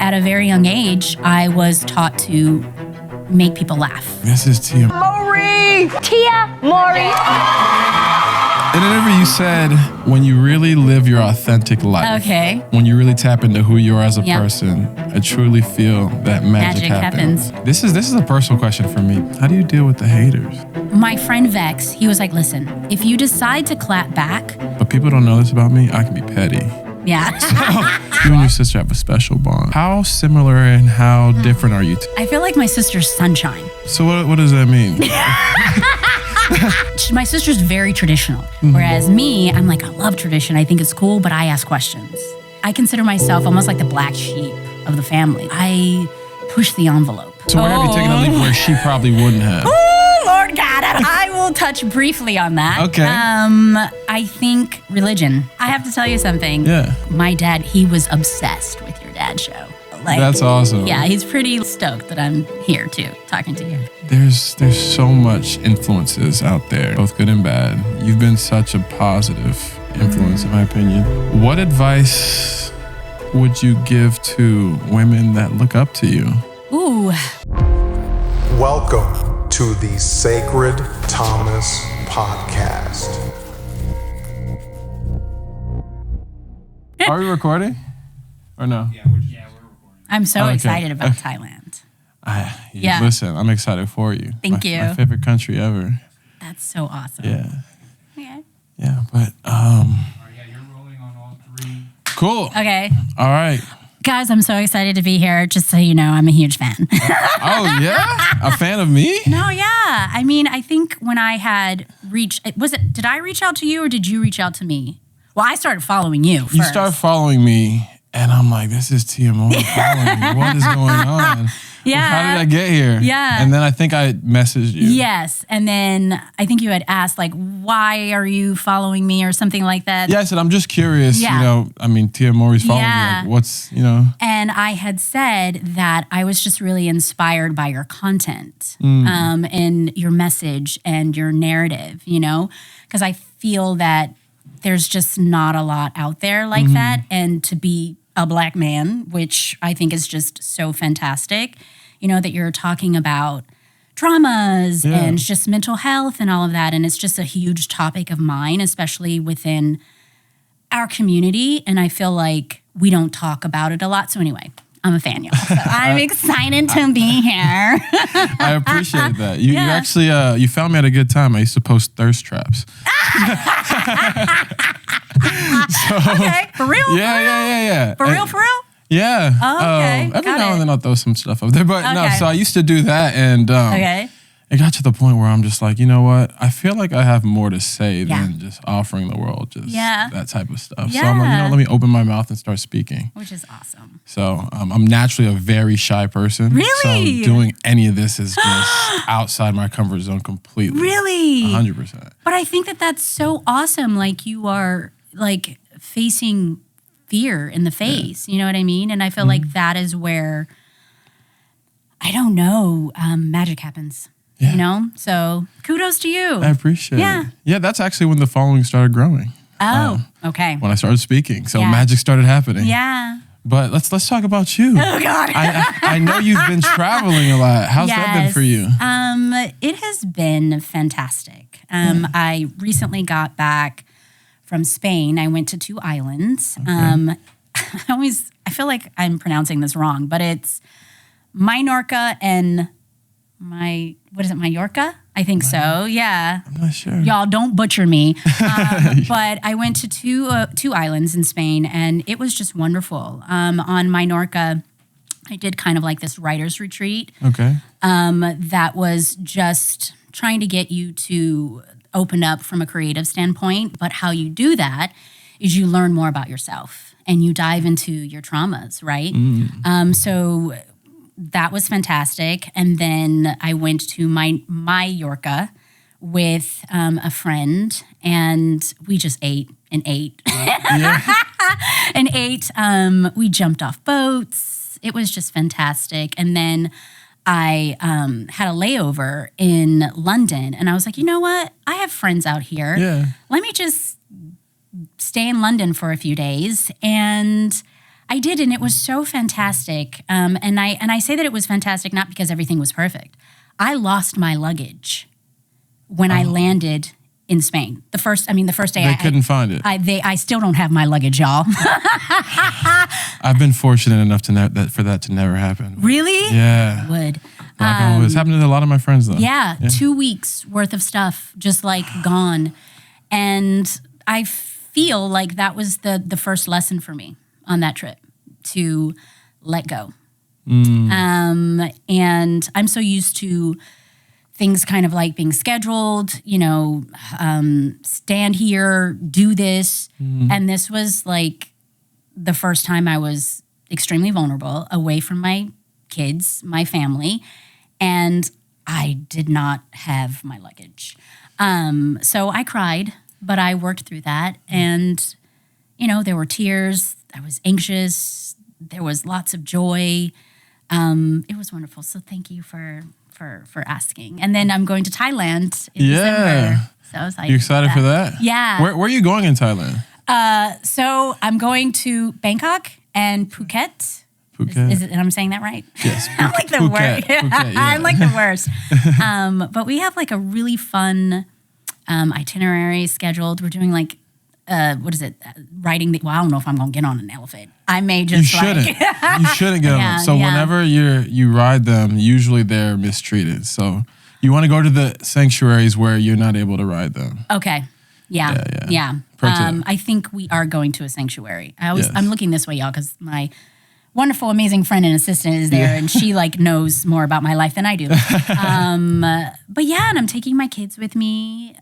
at a very young age, I was taught to make people laugh. This is Tia Mowry! Tia Mowry! In an interview, you said, when you really live your authentic life, Okay. when you really tap into who you are as a Yep. person, I truly feel that magic happens. This is a personal question for me. How do you deal with the haters? My friend Vex, he was like, listen, if you decide to clap back, But people don't know this about me. I can be petty. yeah. You and your sister have a special bond. How similar and how different are you two? I feel like my sister's sunshine. So what does that mean? My sister's very traditional, whereas me, I'm like, I love tradition. I think it's cool, but I ask questions. I consider myself almost like the black sheep of the family. I push the envelope. So where have you taken a leap where she probably wouldn't have? Oh, Lord God, I will touch briefly on that. Okay. I think religion. I have to tell you something. Yeah. My dad, he was obsessed with your dad's show. Like, That's awesome. Yeah, he's pretty stoked that I'm here too, talking to you. There's so much influences out there, both good and bad. You've been such a positive influence, in my opinion. What advice would you give to women that look up to you? Ooh. Welcome to the Sacred Thomas Podcast. Are we recording? Or no? Yeah, we're recording. I'm so Okay. excited about Thailand. Yeah. Listen, I'm excited for you. Thank you. My favorite country ever. That's so awesome. Yeah. Okay. Yeah, but Yeah, you're rolling on all three. cool. Okay. All right. Guys, I'm so excited to be here. Just so you know, I'm a huge fan. Oh yeah? A fan of me? No, yeah. I mean, I think when I had did I reach out to you or did you reach out to me? Well, I started following you first. You start following me, and I'm like, this is Tia Mowry following me. What is going on? Yeah. Well, how did I get here? Yeah. And then I think I messaged you. Yes. And then I think you had asked, like, why are you following me or something like that? Yeah, I said, I'm just curious, Yeah. Tia Mowry's following Yeah. me. Like, what's, And I had said that I was just really inspired by your content and your message and your narrative, because I feel that there's just not a lot out there like that. And to be a Black man, which I think is just so fantastic, that you're talking about traumas and just mental health and all of that. And it's just a huge topic of mine, especially within our community. And I feel like we don't talk about it a lot. So anyway, I'm a fan, y'all. So I'm excited to be here. I appreciate that. You Yeah. actually, you found me at a good time. I used to post thirst traps. Okay, for real? Yeah. For real, for real? Yeah. Oh, okay. Every Got now it. and then I'll throw some stuff up there. But no, Okay. so I used to do that. And Okay. it got to the point where I'm just like, you know what? I feel like I have more to say Yeah. than just offering the world just Yeah. that type of stuff. So I'm like, Yeah. let me open my mouth and start speaking. Which is awesome. So I'm naturally a very shy person. Really? So doing any of this is just outside my comfort zone completely. Really? 100%. But I think that that's so awesome. Like you are like facing fear in the face. You know what I mean? And I feel like that is where, I don't know, magic happens. Yeah. So kudos to you. I appreciate Yeah. it. Yeah, that's actually when the following started growing. Oh, okay. When I started speaking. So Yeah. magic started happening. Yeah. But let's talk about you. Oh God. I know you've been traveling a lot. How's that been for you? It has been fantastic. I recently got back from Spain. I went to 2 islands. I feel like I'm pronouncing this wrong, but it's Minorca and Mallorca? I think so. Yeah. I'm not sure. Y'all don't butcher me. But I went to two islands in Spain and it was just wonderful. On Minorca, I did kind of like this writer's retreat. Okay. That was just trying to get you to open up from a creative standpoint. But how you do that is you learn more about yourself and you dive into your traumas, right? So that was fantastic. And then I went to Mallorca with a friend and we just ate and ate and ate. We jumped off boats. It was just fantastic. And then I had a layover in London and I was like, you know what? I have friends out here. Yeah. Let me just stay in London for a few days. And I did, and it was so fantastic. And I say that it was fantastic not because everything was perfect. I lost my luggage when I landed in Spain. The first day They couldn't find it. I still don't have my luggage, y'all. I've been fortunate enough for that to never happen. Really? Yeah. Would. It's happened to a lot of my friends though. Yeah, 2 weeks worth of stuff just like gone. And I feel like that was the first lesson for me on that trip, to let go. And I'm so used to things kind of like being scheduled, stand here, do this. And this was like the first time I was extremely vulnerable, away from my kids, my family, and I did not have my luggage. So I cried, but I worked through that. And, there were tears. I was anxious. There was lots of joy. It was wonderful. So thank you for asking. And then I'm going to Thailand in December. So I was like, you excited for that? Yeah. Where are you going in Thailand? So I'm going to Bangkok and Phuket. Phuket. Is it, and I'm saying that right? Yes. I'm like the Phuket. worst. Phuket, yeah. I'm like the worst. But we have like a really fun itinerary scheduled. We're doing like, riding the, well, I don't know if I'm going to get on an elephant. I may just You shouldn't. You shouldn't get on them. So whenever you ride them, usually they're mistreated. So you want to go to the sanctuaries where you're not able to ride them. Okay. Yeah. Pro tip. I think we are going to a sanctuary. Yes. I'm looking this way, y'all, because my wonderful, amazing friend and assistant is there, and she like knows more about my life than I do. But yeah, and I'm taking my kids with me.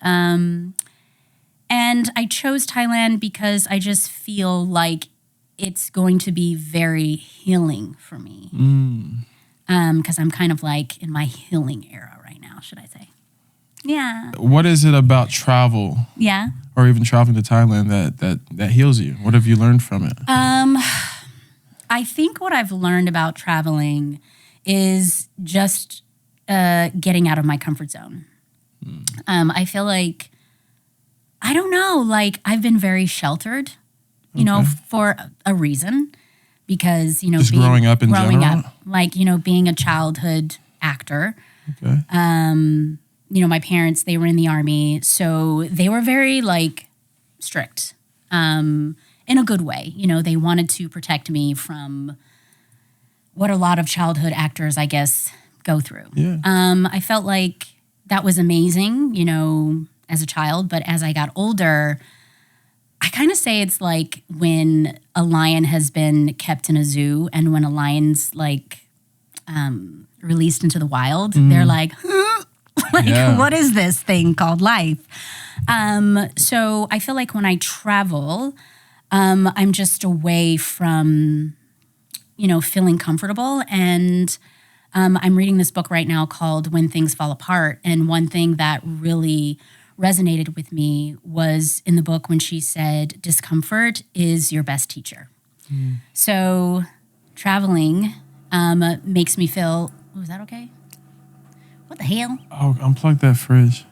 And I chose Thailand because I just feel like it's going to be very healing for me. Because I'm kind of like in my healing era right now, should I say. Yeah. What is it about travel? Yeah. Or even traveling to Thailand that heals you? What have you learned from it? I think what I've learned about traveling is just getting out of my comfort zone. I feel like, I don't know, like I've been very sheltered, for a reason, because, just growing up in general? Like, being a childhood actor. Okay. My parents, they were in the Army, so they were very like strict, in a good way. They wanted to protect me from what a lot of childhood actors, I guess, go through. Yeah. I felt like that was amazing, as a child, but as I got older, I kind of say it's like when a lion has been kept in a zoo and when a lion's like released into the wild, they're like, what is this thing called life? So I feel like when I travel, I'm just away from, feeling comfortable. And I'm reading this book right now called When Things Fall Apart. And one thing that really resonated with me was in the book when she said, discomfort is your best teacher. So traveling makes me feel, was that okay? What the hell? Oh, unplug that fridge,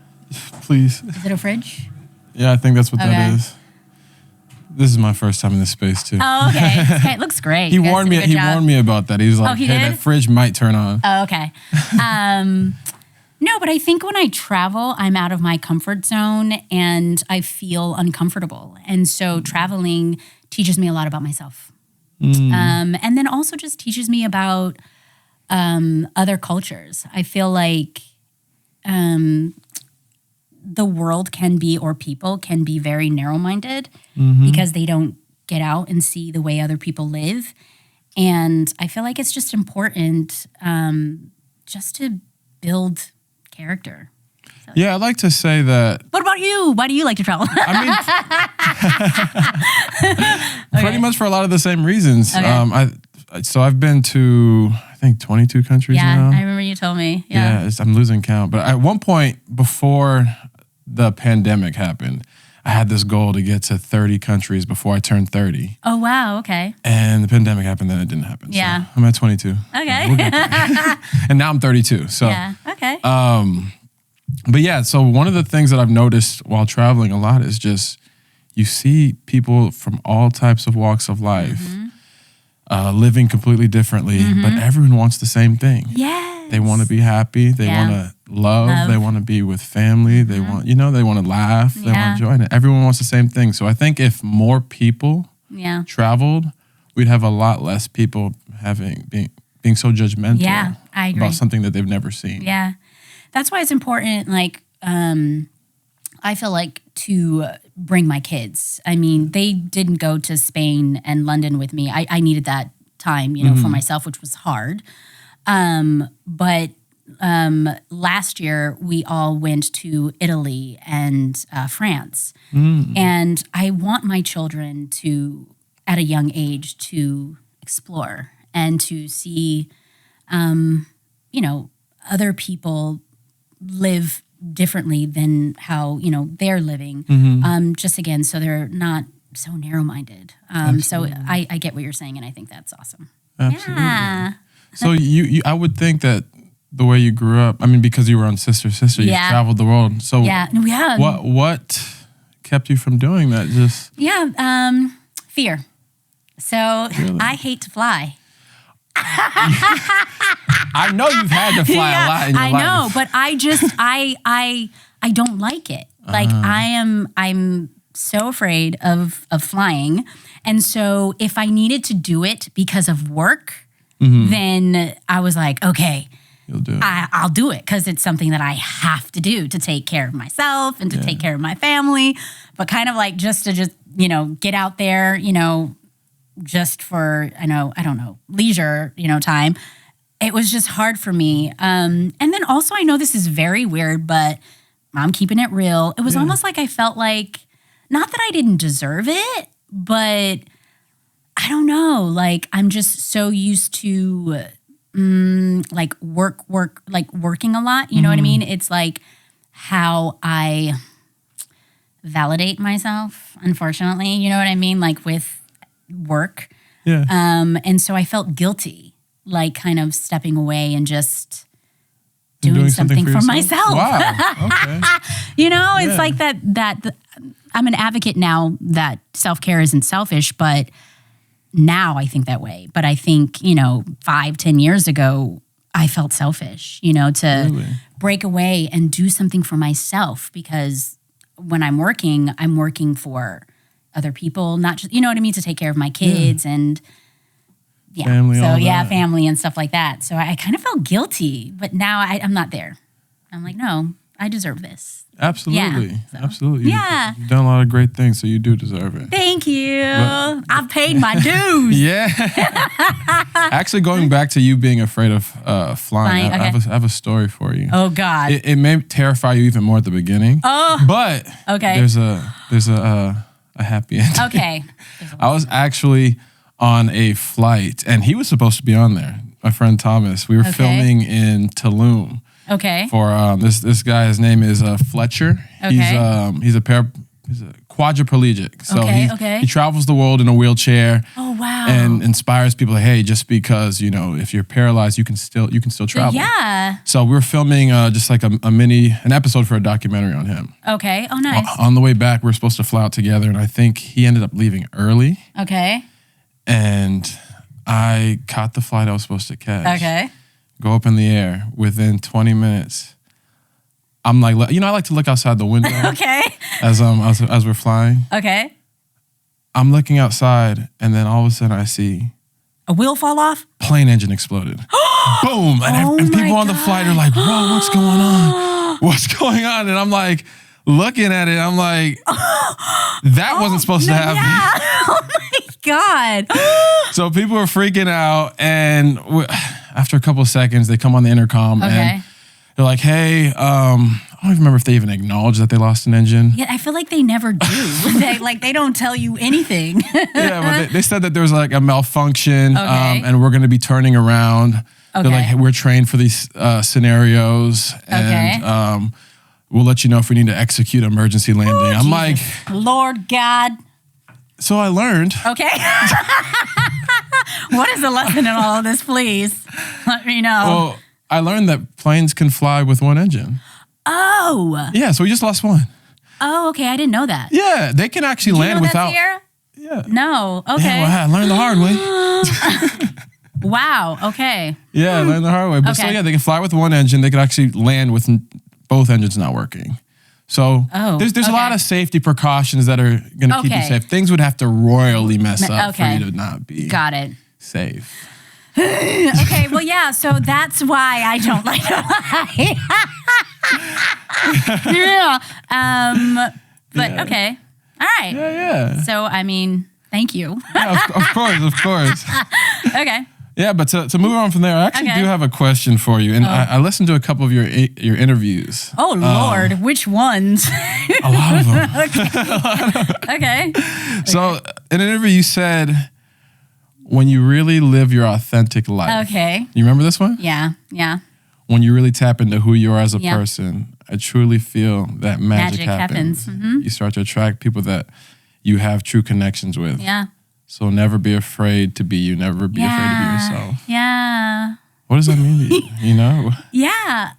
please. Is it a fridge? Yeah, I think that's what Okay. that is. This is my first time in this space too. Oh, okay. It looks great. He You guys warned did me. a good He job. warned me about that. He was like, he "Hey, did? that fridge might turn on." Oh, okay. No, but I think when I travel, I'm out of my comfort zone and I feel uncomfortable. And so traveling teaches me a lot about myself. And then also just teaches me about other cultures. I feel like the world can be, or people can be very narrow-minded because they don't get out and see the way other people live. And I feel like it's just important just to build character. So. Yeah, I'd like to say that. What about you? Why do you like to travel? I mean, pretty much for a lot of the same reasons. Okay. I've been to, I think, 22 countries now. I remember you told me. Yeah, I'm losing count. But at one point before the pandemic happened, I had this goal to get to 30 countries before I turned 30. Oh, wow. Okay. And the pandemic happened, then it didn't happen. Yeah. So I'm at 22. Okay. Yeah, we'll get there. And now I'm 32. So, Yeah. Okay. but yeah, so one of the things that I've noticed while traveling a lot is just you see people from all types of walks of life. living completely differently, but everyone wants the same thing. Yes. They want to be happy. They want to love. They want to be with family. They want, they want to laugh. They want to join it. Everyone wants the same thing. So I think if more people traveled, we'd have a lot less people being so judgmental I agree. about something that they've never seen. Yeah. That's why it's important, I feel like, to bring my kids. I mean, they didn't go to Spain and London with me. I needed that time, for myself, which was hard. But last year, we all went to Italy and France. And I want my children to, at a young age, to explore and to see, other people live differently than how, they're living. Just again, so they're not so narrow-minded. So I get what you're saying, and I think that's awesome. Absolutely. Yeah. So you I would think that the way you grew up, I mean, because you were on Sister, you traveled the world. So what kept you from doing that? Fear. So Really? I hate to fly. I know you've had to fly a lot in your life. I know, but I don't like it. Like I'm so afraid of flying. And so if I needed to do it because of work, then I was like, okay, You'll do it. I'll do it because it's something that I have to do to take care of myself and to take care of my family. But kind of like just to get out there, just for, I don't know, leisure, time. It was just hard for me. And then also, I know this is very weird, but I'm keeping it real. It was almost like I felt like, not that I didn't deserve it, but I don't know. Like, I'm just so used to working a lot. You know what I mean? It's like how I validate myself, unfortunately. You know what I mean? Like with work. Yeah. And so I felt guilty, like kind of stepping away and just doing something for myself. Wow. Okay. It's like that I'm an advocate now that self-care isn't selfish, but now I think that way. But I think, 5-10 years ago, I felt selfish, to Really? break away and do something for myself, because when I'm working for other people, not just, to take care of my kids and family, all that. family and stuff like that. So I kind of felt guilty, but now I'm not there. I'm like, no, I deserve this. Absolutely. Yeah, so. Absolutely. Yeah. You've done a lot of great things, so you do deserve it. Thank you. I've paid my dues. Yeah. Actually, going back to you being afraid of flying, I have a story for you. Oh God. It may terrify you even more at the beginning. Oh. But there's a happy ending. Okay. I was actually on a flight, and he was supposed to be on there. My friend Thomas. We were filming in Tulum. Okay. For this guy, his name is Fletcher. Okay. He's a quadriplegic. So he travels the world in a wheelchair. Oh wow. And inspires people. Hey, just because if you're paralyzed, you can still travel. Yeah. So we were filming just like an episode for a documentary on him. Okay. Oh nice. On the way back, we were supposed to fly out together, and I think he ended up leaving early. Okay. And I caught the flight I was supposed to catch. Okay. Go up in the air. Within 20 minutes, I'm like, I like to look outside the window. Okay. As we're flying. Okay. I'm looking outside, and then all of a sudden I see a wheel fall off. Plane engine exploded. Boom! And people on the flight are like, "Whoa, what's going on? What's going on?" And I'm like, looking at it, I'm like, that wasn't supposed to happen. Yeah. Oh my God. So people were freaking out, and after a couple of seconds, they come on the intercom and they're like, "Hey, I don't even remember if they even acknowledged that they lost an engine." Yeah, I feel like they never do. they don't tell you anything. Yeah, but they said that there was like a malfunction, and we're going to be turning around. Okay. They're like, "Hey, we're trained for these scenarios, and we'll let you know if we need to execute emergency landing." Ooh, I'm like, Lord God. So I learned. Okay. What is the lesson in all of this, please? Let me know. Well, I learned that planes can fly with one engine. Oh. Yeah, so we just lost one. Oh, okay. I didn't know that. Yeah, they can actually land without. That, Yeah. No. Okay. Yeah, well, I learned the hard way. Wow. Okay. Yeah, I learned the hard way. But so Okay. yeah, they can fly with one engine. They could actually land with both engines not working. So there's a lot of safety precautions that are going to keep you safe. Things would have to royally mess up for you to not be Got it. safe. Okay, well, yeah, so that's why I don't like to lie. Yeah. But okay. All right. Yeah. So, I mean, thank you. Yeah, of course. Okay. Yeah, but to move on from there, I actually Okay. do have a question for you. And I listened to a couple of your interviews. Oh, Lord. Which ones? A lot of them. Okay. So in an interview, you said, when you really live your authentic life. Okay. You remember this one? Yeah. Yeah. When you really tap into who you are as a Yeah. person, I truly feel that magic happens. happens. You start to attract people that you have true connections with. Yeah. So never be afraid to be you. Never be afraid to be yourself. Yeah. What does that mean to you? You know? Yeah.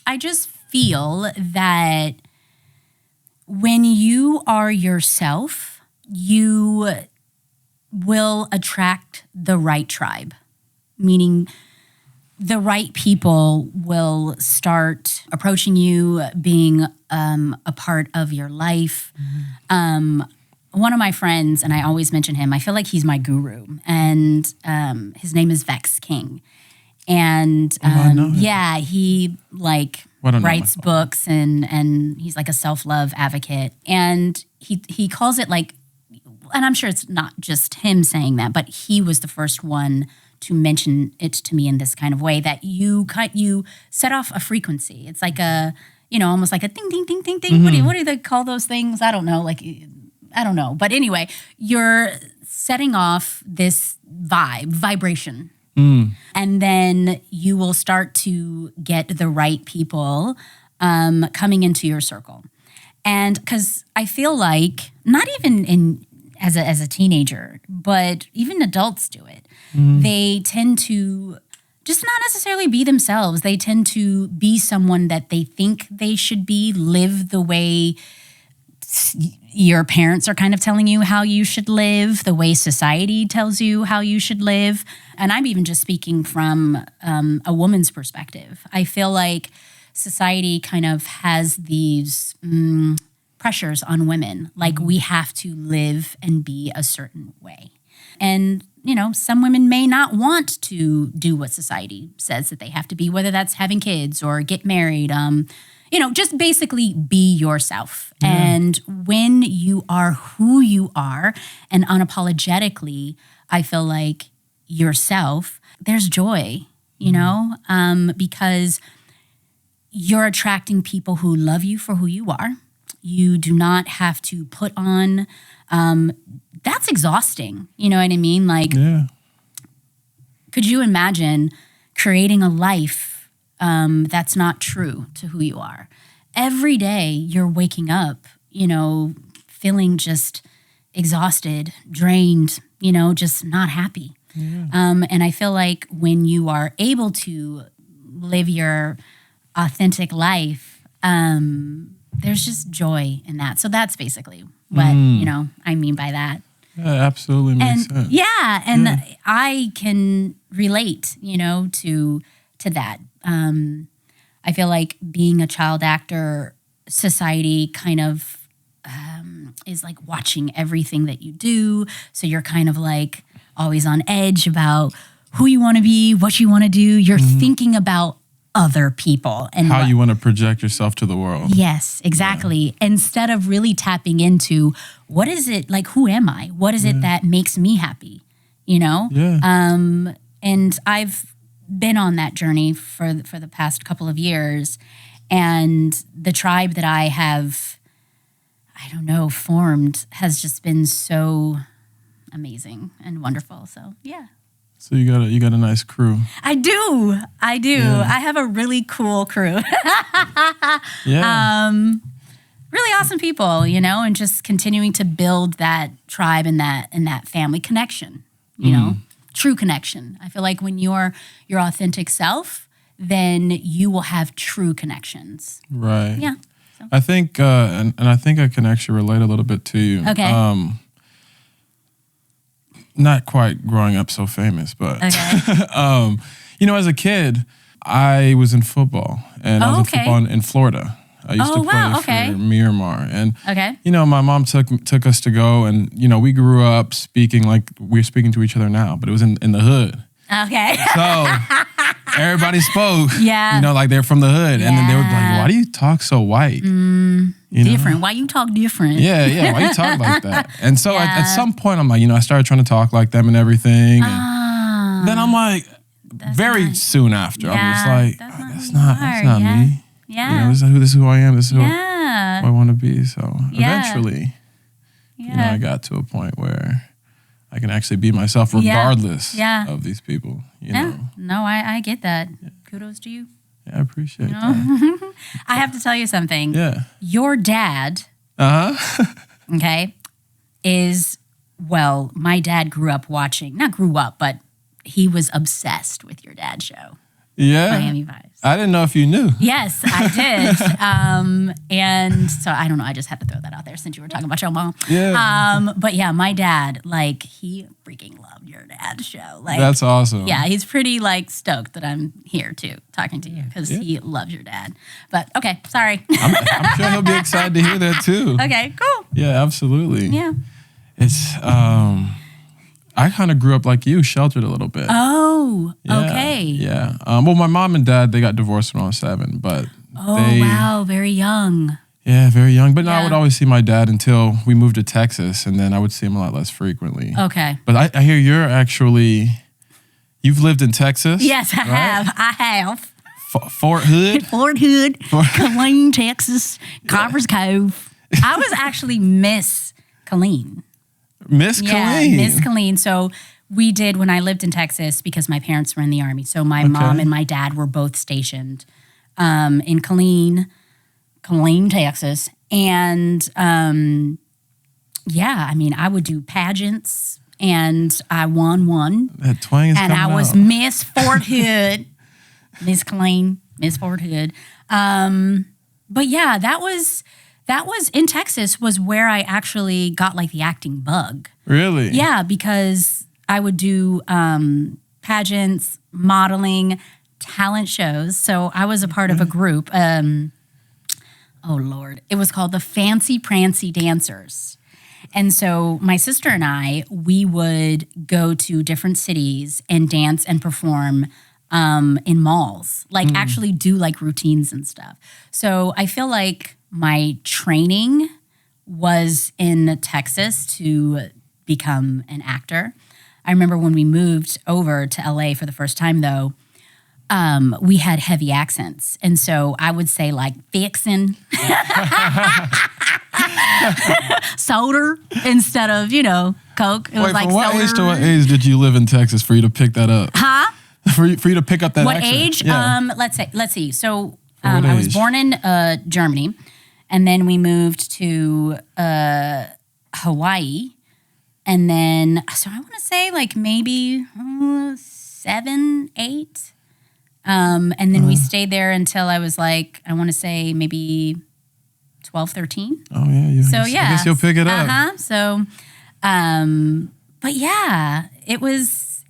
I just feel that when you are yourself, you will attract the right tribe, meaning the right people will start approaching you, being a part of your life. One of my friends, and I always mention him, I feel like he's my guru, and his name is Vex King. And I know him. yeah, he like I don't know writes myself. books and he's like a self-love advocate. And he calls it like, and I'm sure it's not just him saying that, but he was the first one to mention it to me in this kind of way, that you set off a frequency. It's like a, almost like a ding, ding, ding, ding, ding. Mm-hmm. What do they call those things? I don't know. I don't know. But anyway, you're setting off this vibration. And then you will start to get the right people coming into your circle. And because I feel like, not even as a teenager, but even adults do it. They tend to just not necessarily be themselves. They tend to be someone that they think they should be, live the way your parents are kind of telling you how you should live, the way society tells you how you should live. And I'm even just speaking from a woman's perspective. I feel like society kind of has these pressures on women, like we have to live and be a certain way. And, some women may not want to do what society says that they have to be, whether that's having kids or get married, just basically be yourself. Yeah. And when you are who you are and unapologetically, I feel like yourself, there's joy, because you're attracting people who love you for who you are. You do not have to put on, that's exhausting. You know what I mean? Like, could you imagine creating a life that's not true to who you are? Every day you're waking up, feeling just exhausted, drained, just not happy. Yeah. And I feel like when you are able to live your authentic life, there's just joy in that. So that's basically what, I mean by that. Yeah, absolutely makes sense. Yeah, and I can relate, to that. I feel like being a child actor, society kind of is like watching everything that you do. So you're kind of like always on edge about who you want to be, what you want to do. You're thinking about other people and how you want to project yourself to the world. Yes, exactly. Yeah. Instead of really tapping into what is it, like, who am I? What is it that makes me happy? Yeah. And I've been on that journey for the past couple of years, and the tribe that I have, formed has just been so amazing and wonderful. So yeah. So you got a nice crew. I do. Yeah. I have a really cool crew. Yeah. Really awesome people, and just continuing to build that tribe and that family connection, true connection. I feel like when you're your authentic self, then you will have true connections. Right. Yeah. I think, and I think I can actually relate a little bit to you. Okay. Not quite growing up so famous, but Okay. as a kid, I was in football, and I was in okay. football in Florida. I used to play okay. for Miramar, and Okay. my mom took us to go, and we grew up speaking like we're speaking to each other now, but it was in the hood. Okay. So everybody spoke, Yeah. like they're from the hood, and then they would be like, "Why do you talk so white?" Different. Why you talk different? Yeah. Why you talk like that? And so Yeah. at some point, I'm like, I started trying to talk like them and everything. And then I'm like, very soon after, I'm just like, that's not me. Yeah. This is who I am. This is who Yeah. I want to be. So Yeah. eventually, Yeah. I got to a point where I can actually be myself regardless Yeah. of these people. Yeah. No, I get that. Kudos to you. Yeah, I appreciate that. I have to tell you something. Yeah. Your dad, okay, my dad not grew up, but he was obsessed with your dad's show, Yeah. Miami Vice. I didn't know if you knew. Yes, I did. And so I don't know. I just had to throw that out there since you were talking about your mom. Yeah. But yeah, my dad, he freaking loved your dad's show. That's awesome. Yeah, he's pretty stoked that I'm here too, talking to you because he loves your dad. But okay, sorry. I'm sure he'll be excited to hear that too. Okay, cool. Yeah, absolutely. Yeah. It's I kind of grew up like you, sheltered a little bit. Oh, Yeah, okay. Yeah. Well, my mom and dad, they got divorced when I was 7, but Wow, very young. Yeah, very young. But no, I Yeah. would always see my dad until we moved to Texas, and then I would see him a lot less frequently. Okay. But I hear you've lived in Texas? Yes, I right? have. I have. Fort Hood? Fort Hood, Killeen, Texas, Coppers Cove. I was actually Miss Killeen. Miss Killeen? Yeah, Miss Killeen. So we did when I lived in Texas because my parents were in the Army. So my mom and my dad were both stationed in Killeen, Texas. And I would do pageants and I won one. That twang is And I coming was out. Miss Fort Hood, Miss Killeen, Miss Fort Hood. But yeah, that was in Texas was where I actually got the acting bug. Really? Yeah, because I would do pageants, modeling, talent shows. So I was a part of a group. Oh Lord, it was called the Fancy Prancy Dancers. And so my sister and I, we would go to different cities and dance and perform in malls, actually do routines and stuff. So I feel like my training was in Texas to become an actor. I remember when we moved over to LA for the first time though, we had heavy accents. And so I would say fixin', soda instead of, Coke. It was Wait, from what soda. age to what age did you live in Texas for you to pick that up? Huh? For you to pick up that What accent? age? Yeah. Let's see. So what I was age? born in Germany, and then we moved to Hawaii, and then so I want to say maybe 7, 8, and then we stayed there until I was I want to say maybe 12, 13. Oh yeah. So I yeah, guess you'll pick it up. So, but yeah, it was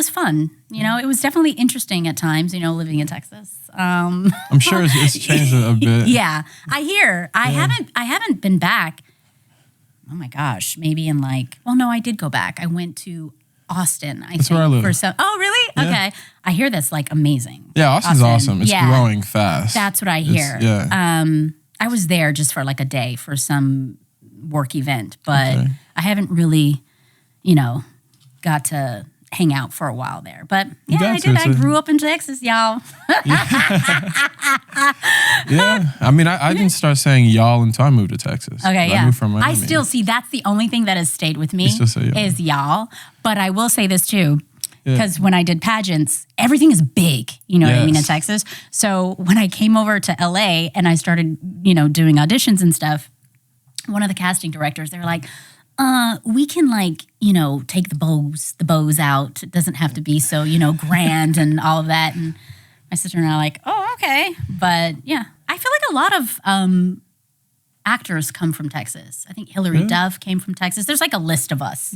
fun. It was definitely interesting at times. Living in Texas. I'm sure it's changed a bit. Yeah, I hear. I haven't been back. Oh my gosh, maybe in no, I did go back. I went to Austin. That's where I live. For some. Oh really? Yeah. Okay. I hear that's amazing. Yeah, Austin's awesome. It's growing fast. That's what I hear. I was there just for a day for some work event, but I haven't really, got to hang out for a while there. But yeah, I did. I grew up in Texas, y'all. Yeah. I didn't start saying y'all until I moved to Texas. Okay, I moved from Miami. I still see that's the only thing that has stayed with me You still say y'all. is y'all. But I will say this too. Yeah. Because when I did pageants, everything is big, you know what I mean, in Yes. Texas. So when I came over to LA and I started, doing auditions and stuff, one of the casting directors, they were like, we can take the bows out. It doesn't have to be so, grand and all of that. And my sister and I are like, oh, okay. But yeah, I feel like a a lot of actors come from Texas. I think Hilary Duff came from Texas. There's like a list of us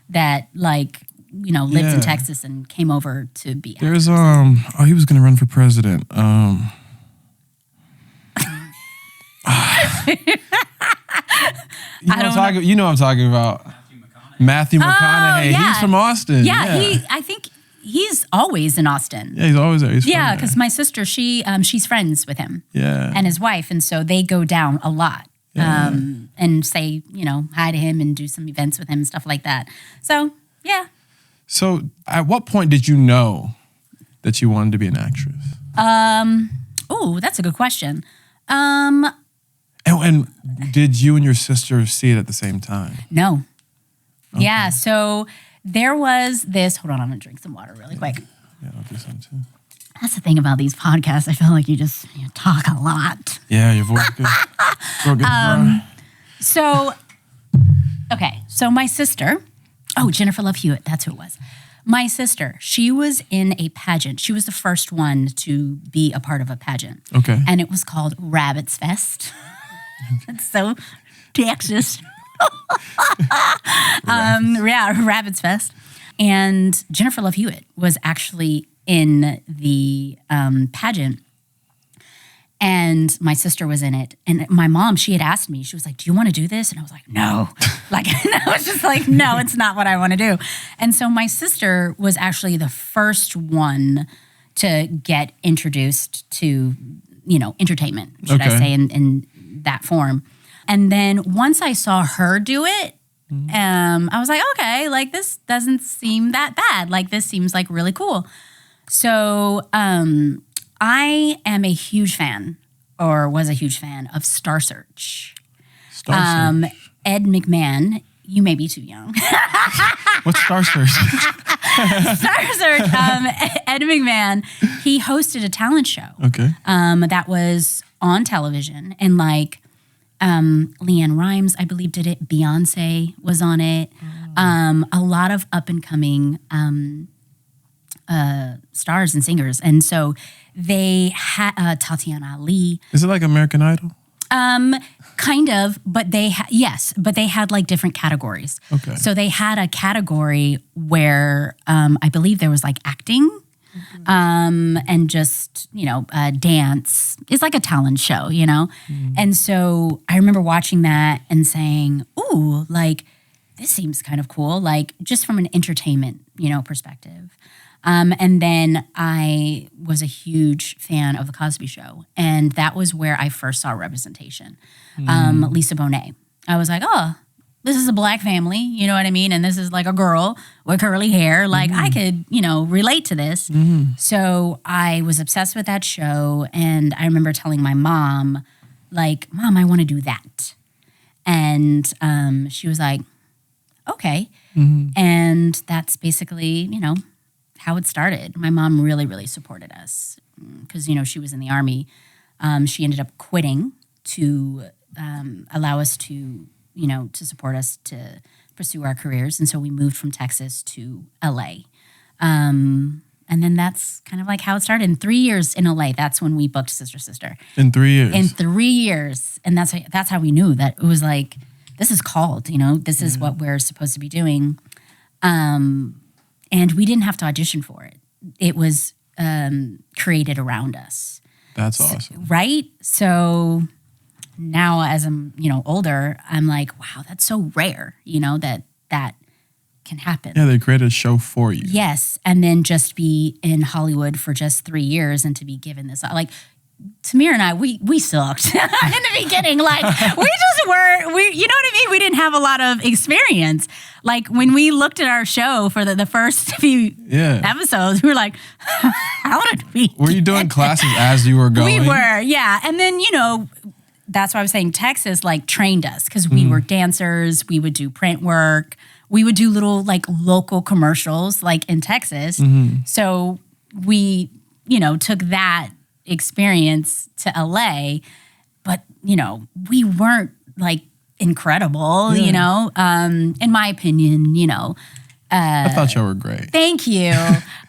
that lived in Texas and came over to be actors. There's he was gonna run for president. You know what I'm talking about. Matthew McConaughey. Yeah. He's from Austin. Yeah. I think he's always in Austin. Yeah, he's always there. He's Yeah, because my sister, she's friends with him. Yeah. And his wife, and so they go down a lot. Yeah. And say, hi to him and do some events with him and stuff like that. So, yeah. So, at what point did you know that you wanted to be an actress? Oh, that's a good question. And did you and your sister see it at the same time? No. Okay. Yeah, so there was this. Hold on, I'm going to drink some water really quick. Yeah, I'll do some too. That's the thing about these podcasts. I feel like you just talk a lot. Yeah, your voice good. So my sister, Jennifer Love Hewitt, that's who it was. My sister, she was in a pageant. She was the first one to be a part of a pageant. Okay. And it was called Rabbit's Fest. It's so Texas. Rabbit's Fest. And Jennifer Love Hewitt was actually in the pageant. And my sister was in it. And my mom, she had asked me, she was like, do you want to do this? And I was like, no. I was just like, no, it's not what I want to do. And so my sister was actually the first one to get introduced to, entertainment, should I say, in that form. And then once I saw her do it, I was like, okay, this doesn't seem that bad. This seems really cool. So I am a huge fan, or was a huge fan, of Star Search. Ed McMahon, you may be too young. What's Star Search? Star Search, Ed McMahon, he hosted a talent show. Okay. That was on television, and Leanne Rimes, I believe, did it. Beyonce was on it. A lot of up and coming stars and singers, and so they had Tatiana Ali. Is it like American Idol? Kind of, but they had different categories. Okay. So they had a category where I believe there was acting, and just dance. It's like a talent show, And so I remember watching that and saying, "Ooh, this seems kind of cool." Just from an entertainment, perspective. And then I was a huge fan of The Cosby Show. And that was where I first saw representation. Lisa Bonet. I was like, oh, this is a black family, you know what I mean? And this is a girl with curly hair. I could, relate to this. So I was obsessed with that show. And I remember telling my mom, Mom, I want to do that. And she was like, okay. And that's basically, how it started. My mom really, really supported us because, she was in the Army. She ended up quitting to allow us to, to support us to pursue our careers. And so we moved from Texas to LA. And then that's kind of how it started. In 3 years in LA, that's when we booked Sister Sister. In 3 years? In 3 years. And that's how we knew that it was this is called, this is what we're supposed to be doing. And we didn't have to audition for it. It was created around us. That's awesome. Right? So now as I'm, older, I'm like, wow, that's so rare, that can happen. Yeah, they created a show for you. Yes. And then just be in Hollywood for just 3 years and to be given this, Tamir and I, we sucked in the beginning. We just weren't, you know what I mean? We didn't have a lot of experience. When we looked at our show for the first few episodes, we were like, how did we? Were you doing classes as you were going? We were, yeah. And then, that's why I was saying Texas trained us because we were dancers. We would do print work. We would do little local commercials in Texas. So we, took that experience to LA, but we weren't incredible, in my opinion, I thought y'all were great. Thank you.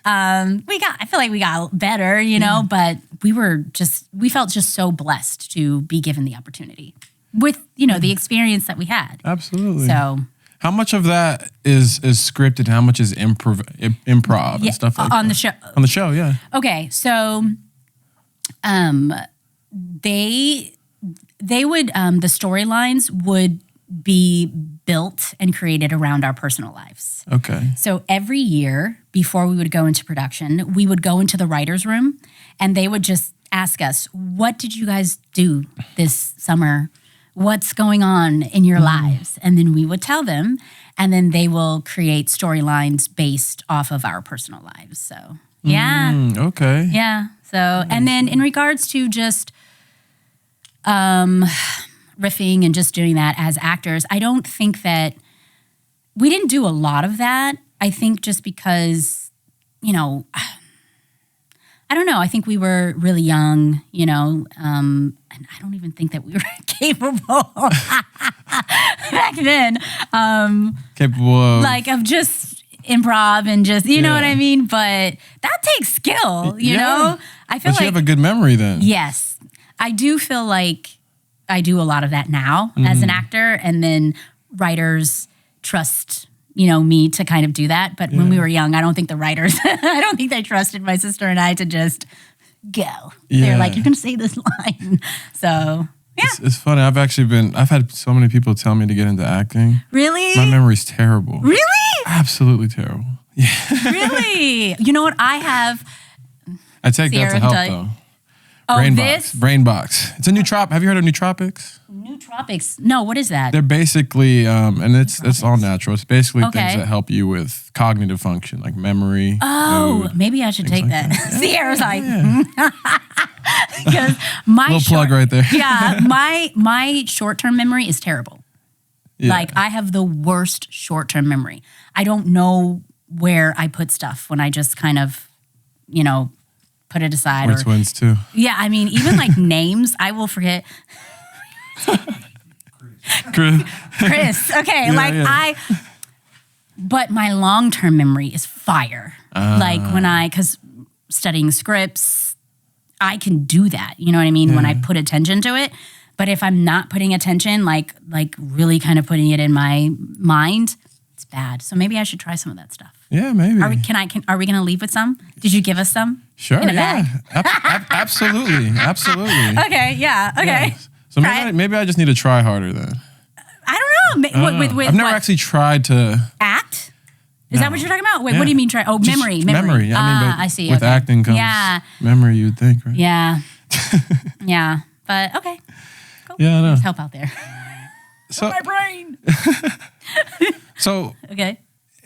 I feel like we got better, but we felt just so blessed to be given the opportunity with, the experience that we had. Absolutely. So how much of that is scripted? How much is improv and stuff like on that? the show? On the show, yeah. Okay, so they would the storylines would be built and created around our personal lives. Okay. So every year before we would go into production, we would go into the writer's room and they would just ask us, what did you guys do this summer? What's going on in your lives? And then we would tell them, and then they will create storylines based off of our personal lives. So, yeah. Okay. Yeah. So, and then in regards to just riffing and just doing that as actors, I don't think that we didn't do a lot of that. I think just because, I don't know. I think we were really young, and I don't even think that we were capable back then. Capable of Of just improv and just, you know what I mean? But that takes skill, you know? I feel but you have a good memory then. Yes. I do feel like I do a lot of that now as an actor, and then writers trust, me to kind of do that. But when we were young, I don't think the writers, I don't think they trusted my sister and I to just go. They're like, you're going to say this line. So, yeah. It's funny. I've had so many people tell me to get into acting. Really? My memory's terrible. Really? Absolutely terrible. Yeah. Really? You know what? I take that to Sierra, help tell you- though. Oh, Brain box. It's a have you heard of nootropics? Nootropics. No, what is that? They're basically, and it's all natural. It's basically Okay. things that help you with cognitive function, like memory. Oh, mood, maybe I should take like that. that. Sierra's like, because my Little plug right there. Yeah, my short-term memory is terrible. Yeah. Like I have the worst short-term memory. I don't know where I put stuff when I just kind of, put it aside. We're twins too. Yeah, I mean, even like names, I will forget. Chris. Okay, but my long-term memory is fire. Because studying scripts, I can do that. You know what I mean? When I put attention to it. But if I'm not putting attention, like really kind of putting it in my mind, it's bad. So maybe I should try some of that stuff. Yeah, maybe. Are we going to leave with some? Did you give us some? Sure. In a Yeah. bag? Absolutely. Absolutely. Okay. Yeah. Okay. Yeah. So maybe I just need to try harder then. I don't know. With I've never what? actually tried to Act? Is that what you're talking about? Wait, Yeah. what do you mean try? Oh, Just memory. Memory. But I see. With Okay. acting comes memory, you'd think, right? Yeah. Yeah. But okay. Cool. Yeah, I know. Let's help out there. So, My brain. so Okay.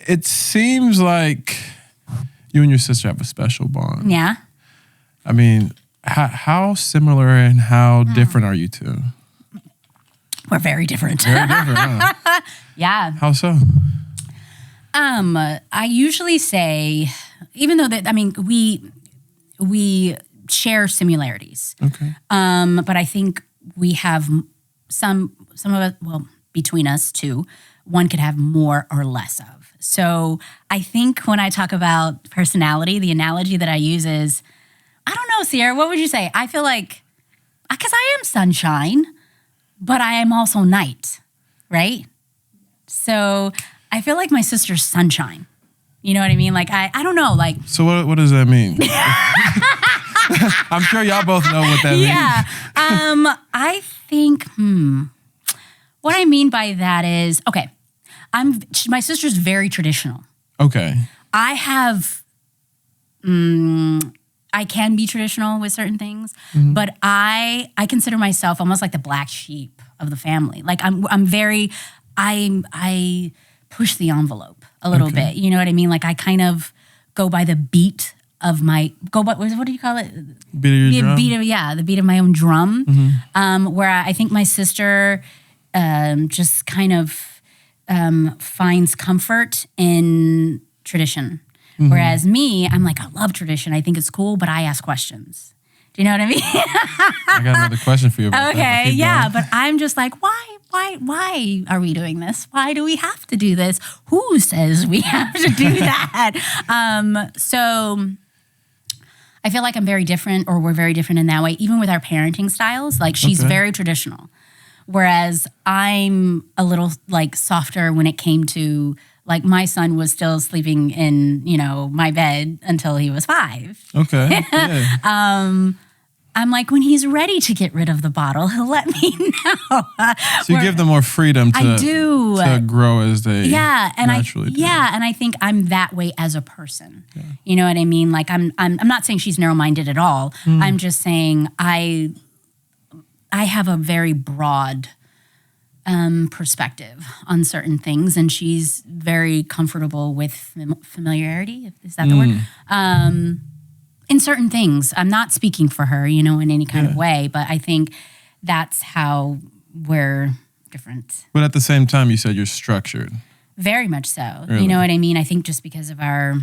it seems like you and your sister have a special bond. Yeah. I mean, how similar and how different are you two? We're very different. Very different, huh? Yeah. How so? I usually say, even though we share similarities. Okay. But I think we have some of us, well, between us two, one could have more or less of. So I think when I talk about personality, the analogy that I use is, I don't know, Sierra, what would you say? I feel like, because I am sunshine, but I am also night, right? So I feel like my sister's sunshine. You know what I mean? Like, I don't know, like. So what does that mean? I'm sure y'all both know what that means. Yeah. I think, what I mean by that is, okay, my sister's very traditional. Okay. I have, I can be traditional with certain things, but I consider myself almost like the black sheep of the family. Like I push the envelope a little bit. You know what I mean? Like I kind of go by the beat of what do you call it? Beat of your drum? The beat of my own drum. Where I think my sister just kind of finds comfort in tradition. Whereas me, I'm like, I love tradition. I think it's cool, but I ask questions. Do you know what I mean? I got another question for you about that. Okay, Keep yeah, going. but I'm just like, why are we doing this? Why do we have to do this? Who says we have to do that? So I feel like I'm very different, or we're very different in that way, even with our parenting styles. Like she's Okay. very traditional, whereas I'm a little like softer when it came to like my son was still sleeping in, my bed until he was 5. Okay. Yeah. I'm like, when he's ready to get rid of the bottle, he'll let me know. So you give them more freedom I do. to grow as they and naturally do. I think I'm that way as a person. Yeah. You know what I mean? Like I'm not saying she's narrow-minded at all. I'm just saying I have a very broad perspective on certain things, and she's very comfortable with familiarity. Is that the word? In certain things. I'm not speaking for her, in any kind of way, but I think that's how we're different. But at the same time, you said you're structured. Very much so. Really? You know what I mean? I think just because of our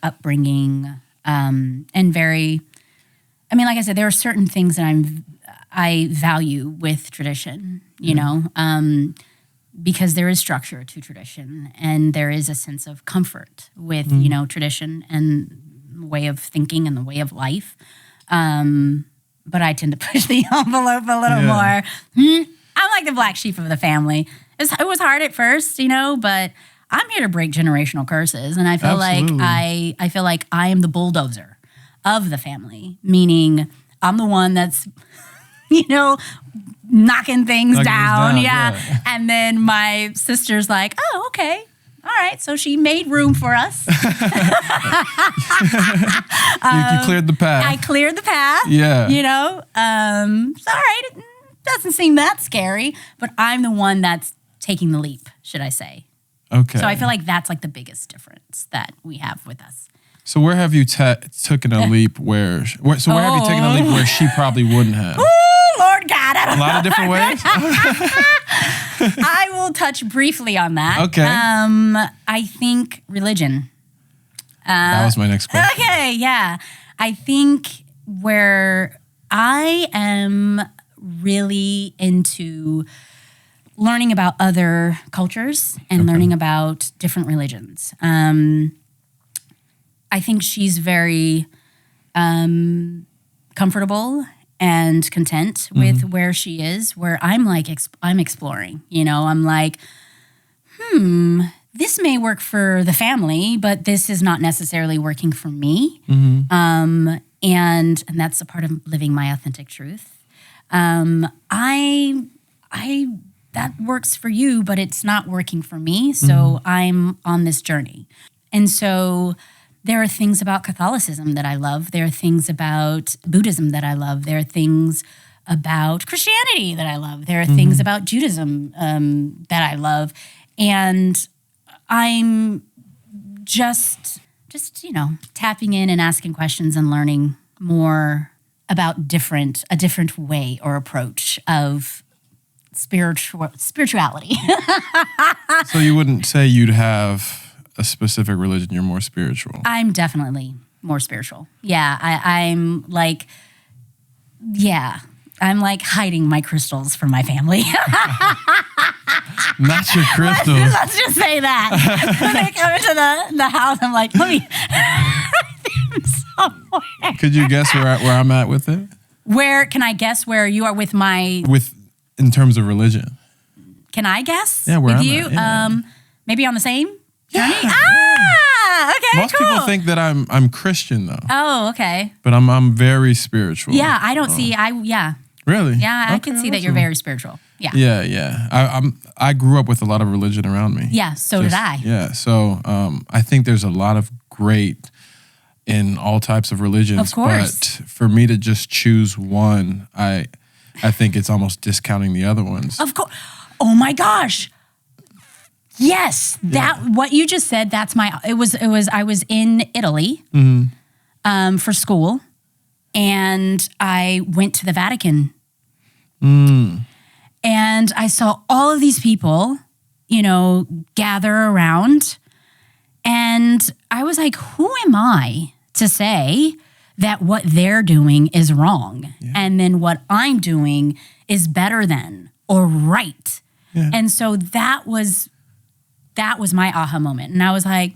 upbringing, and like I said, there are certain things that I value with tradition, because there is structure to tradition, and there is a sense of comfort with, tradition and way of thinking and the way of life. But I tend to push the envelope a little more. I'm like the black sheep of the family. It was hard at first, but I'm here to break generational curses. And I feel Absolutely. like I feel like I am the bulldozer of the family, meaning I'm the one that's, knocking things down. Yeah. And then my sister's like, oh, okay. All right, so she made room for us. You cleared the path. I cleared the path. Yeah. It's all right. It doesn't seem that scary, but I'm the one that's taking the leap, should I say. Okay. So I feel like that's like the biggest difference that we have with us. So where have you taken a leap where have you taken a leap where she probably wouldn't have? Ooh, Lord God. I don't A lot of different ways? I will touch briefly on that. Okay. I think religion. That was my next question. Okay, yeah. I think where I am really into learning about other cultures and learning about different religions. I think she's very comfortable and content with where she is, where I'm like, I'm exploring, I'm like, this may work for the family, but this is not necessarily working for me. And that's a part of living my authentic truth. That works for you, but it's not working for me. So I'm on this journey. And so there are things about Catholicism that I love. There are things about Buddhism that I love. There are things about Christianity that I love. There are things about Judaism that I love. And I'm just tapping in and asking questions and learning more about a different way or approach of spirituality. So you wouldn't say you'd have a specific religion, you're more spiritual. I'm definitely more spiritual. Yeah, I'm like hiding my crystals from my family. Not your crystals. Let's just say that. When they come into the house, I'm like, let me somewhere. Could you guess where I'm at with it? Where can I guess where you are with my? In terms of religion. Can I guess? Yeah, where with I'm you? at, yeah. Maybe on the same journey. Yeah. Okay, Most cool. people think that I'm Christian though. Oh, okay. But I'm very spiritual. Yeah, I don't see. Really? Yeah, I Okay, can see that you're awesome. very spiritual. Yeah. Yeah. I grew up with a lot of religion around me. Yeah, so did I. Yeah. So I think there's a lot of great in all types of religions. Of course. But for me to just choose one, I think it's almost discounting the other ones. Of course. Oh my gosh. Yes, what you just said. That's I was in Italy for school, and I went to the Vatican, and I saw all of these people, gather around, and I was like, who am I to say that what they're doing is wrong. And then what I'm doing is better than or right. Yeah. And so that was my aha moment. And I was like,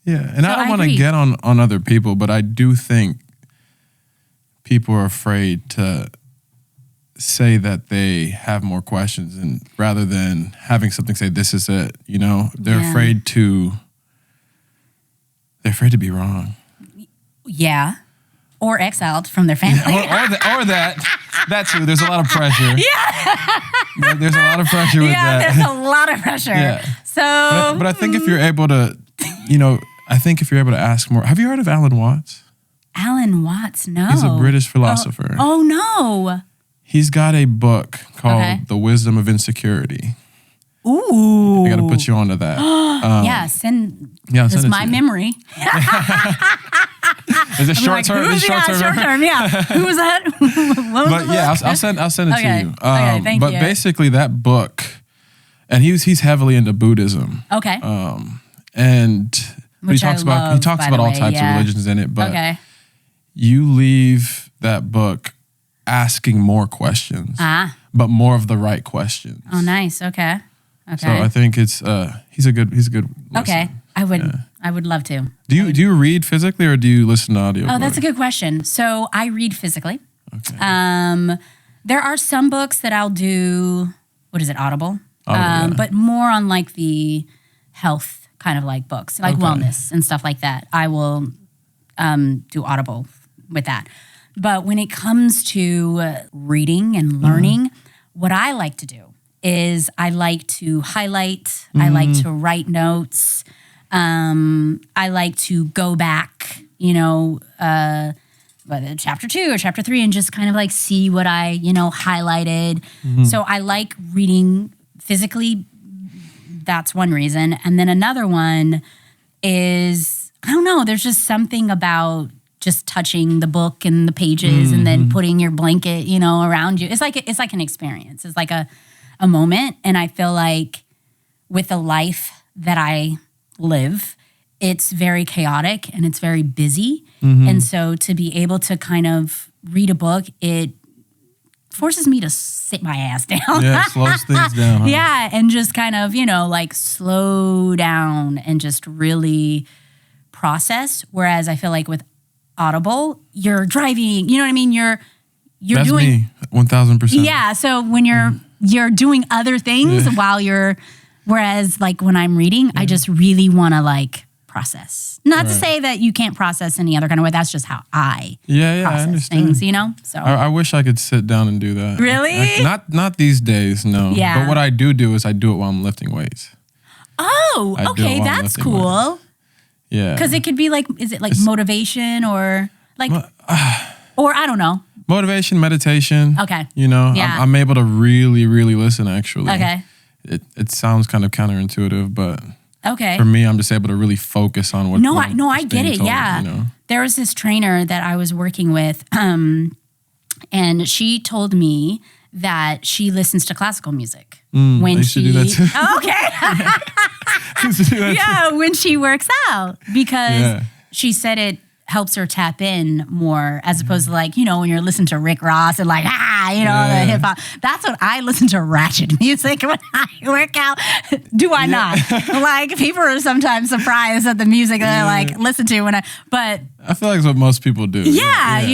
Yeah. And So I don't I want to agree. get on other people, but I do think people are afraid to say that they have more questions, and rather than having something say, this is it, they're Yeah. afraid to be wrong. yeah. Or exiled from their family. Or that too. There's a lot of pressure. Yeah. There's a lot of pressure with yeah, that. there's a lot of pressure. Yeah. So, But I think if you're able to, ask more. Have you heard of Alan Watts? Alan Watts, no. He's a British philosopher. Oh no. He's got a book called Okay. The Wisdom of Insecurity. Ooh. I got to put you onto that. yeah, send Yeah, this send it my to you. memory. Is it I'm short like, term? who's Is it short term? short term? Yeah. Who was that? What was But the yeah, book? I'll send it Okay. to you. Okay, thank but you. basically, that book, and he's heavily into Buddhism, Okay. and but Which he I talks about love, by the all way, types yeah. of religions in it. But Okay. you leave that book asking more questions, but more of the right questions. Oh, nice. Okay. Okay. So I think it's he's a good okay. listener. I would love to. Do you read physically or do you listen to audio? Oh, that's a good question. So I read physically. Okay. There are some books that I'll do, what is it, Audible? Yeah. But more on like the health kind of like books, like Okay. wellness and stuff like that. I will do Audible with that. But when it comes to reading and learning, what I like to do is I like to highlight, I like to write notes, I like to go back, whether chapter 2 or chapter 3 and just kind of like see what I, highlighted. So I like reading physically. That's one reason. And then another one is, I don't know, there's just something about just touching the book and the pages and then putting your blanket, around you. It's like an experience. It's like a moment. And I feel like with the life that I live, it's very chaotic and it's very busy. And so to be able to kind of read a book, it forces me to sit my ass down. Yeah, it slows things down. Huh? Yeah, and just kind of, like slow down and just really process. Whereas I feel like with Audible, you're driving, you know what I mean? You're That's doing me, 1,000%. yeah, so when you're doing other things while whereas like when I'm reading, I just really want to like process. Not to say that you can't process any other kind of way. That's just how I I process understand. things, So I wish I could sit down and do that. Really? Not these days, no. Yeah. But what I do is I do it while I'm lifting weights. oh, I do it okay, while I'm that's lifting cool. Yeah. Because it could be like, is it like motivation or like, or I don't know. Motivation, meditation. Okay. I'm able to really, really listen actually. Okay. It sounds kind of counterintuitive, but Okay. for me, I'm just able to really focus on what. No, what I is get being it. told, Yeah. There was this trainer that I was working with, and she told me that she listens to classical music I when used to do that too. Okay. I used to do that too. Yeah, when she works out because Yeah. she said it helps her tap in more as opposed to like, when you're listening to Rick Ross and like, the hip hop. That's what I listen to ratchet music when I work out. Do I not? Like people are sometimes surprised at the music that I like listen to but I feel like it's what most people do. so I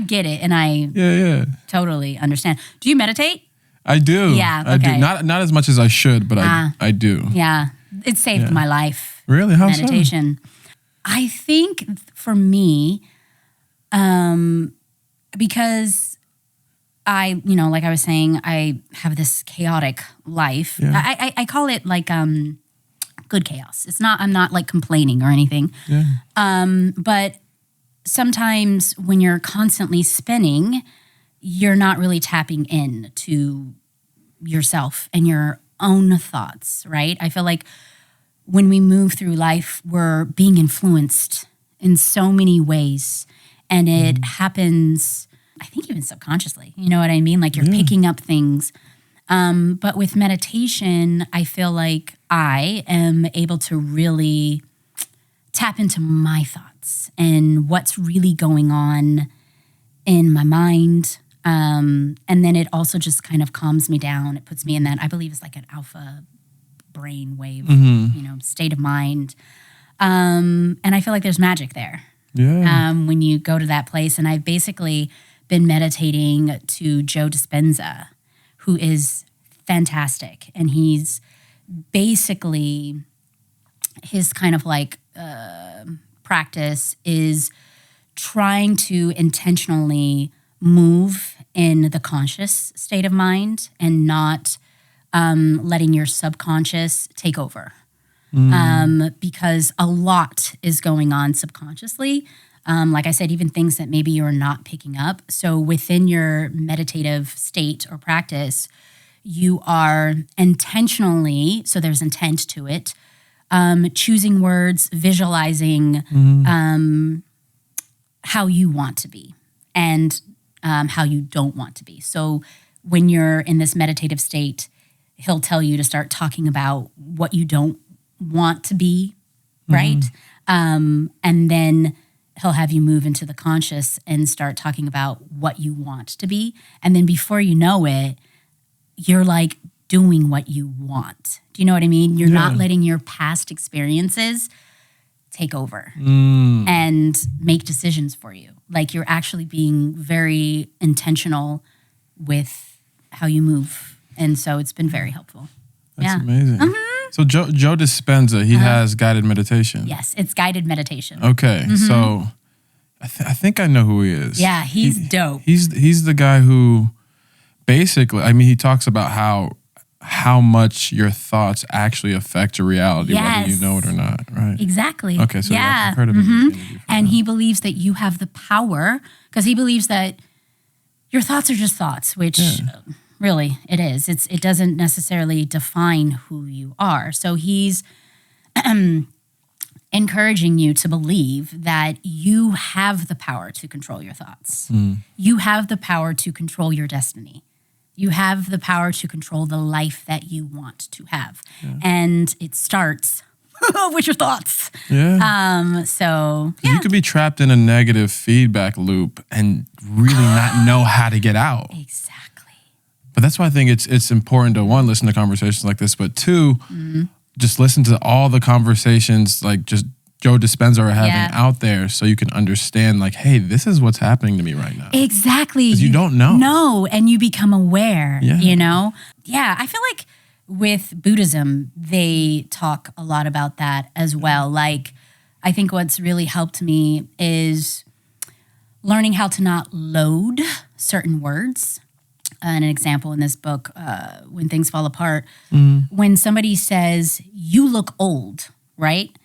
get it and I Yeah. totally understand. Do you meditate? I do. Yeah, I do. okay. Not as much as I should, but I do. Yeah. It saved my life. Really? How so? Meditation. I think for me, because I, like I was saying, I have this chaotic life. Yeah. I call it like good chaos. I'm not like complaining or anything. Yeah. But sometimes when you're constantly spinning, you're not really tapping in to yourself and your own thoughts, right? I feel like when we move through life, we're being influenced in so many ways. And it happens, I think even subconsciously, you know what I mean? Like you're picking up things. But with meditation, I feel like I am able to really tap into my thoughts and what's really going on in my mind. And then it also just kind of calms me down. It puts me in that, I believe it's like an alpha brain wave, state of mind. And I feel like there's magic there. Yeah. When you go to that place. And I've basically been meditating to Joe Dispenza, who is fantastic. And he's basically, his kind of like practice is trying to intentionally move in the conscious state of mind and not letting your subconscious take over. Because a lot is going on subconsciously. Like I said, even things that maybe you're not picking up. So within your meditative state or practice, you are intentionally, so there's intent to it, choosing words, visualizing how you want to be and how you don't want to be. So when you're in this meditative state, he'll tell you to start talking about what you don't want to be, right? And then he'll have you move into the conscious and start talking about what you want to be. And then before you know it, you're like doing what you want. Do you know what I mean? You're not letting your past experiences take over and make decisions for you. Like you're actually being very intentional with how you move. And so it's been very helpful. That's amazing. So Joe Dispenza, he has guided meditation. Yes, it's guided meditation. Okay, so I think I know who he is. Yeah, he's dope. He's the guy who basically, I mean, he talks about how much your thoughts actually affect your reality, whether you know it or not, right? Exactly. Okay, so I've heard of him. And he believes that you have the power, because he believes that your thoughts are just thoughts, which really it is. It doesn't necessarily define who you are. So he's encouraging you to believe that you have the power to control your thoughts. You have the power to control your destiny. You have the power to control the life that you want to have. And it starts with your thoughts. So you could be trapped in a negative feedback loop and really not know how to get out. Exactly. But that's why I think it's important to, one, listen to conversations like this, but two, just listen to all the conversations like just Joe Dispenza are having out there so you can understand like, hey, this is what's happening to me right now. Exactly. Because you don't know. No, and you become aware, you know? Yeah, I feel like with Buddhism, they talk a lot about that as well. Like, I think what's really helped me is learning how to not load certain words. An example in this book, When Things Fall Apart, when somebody says, you look old, right?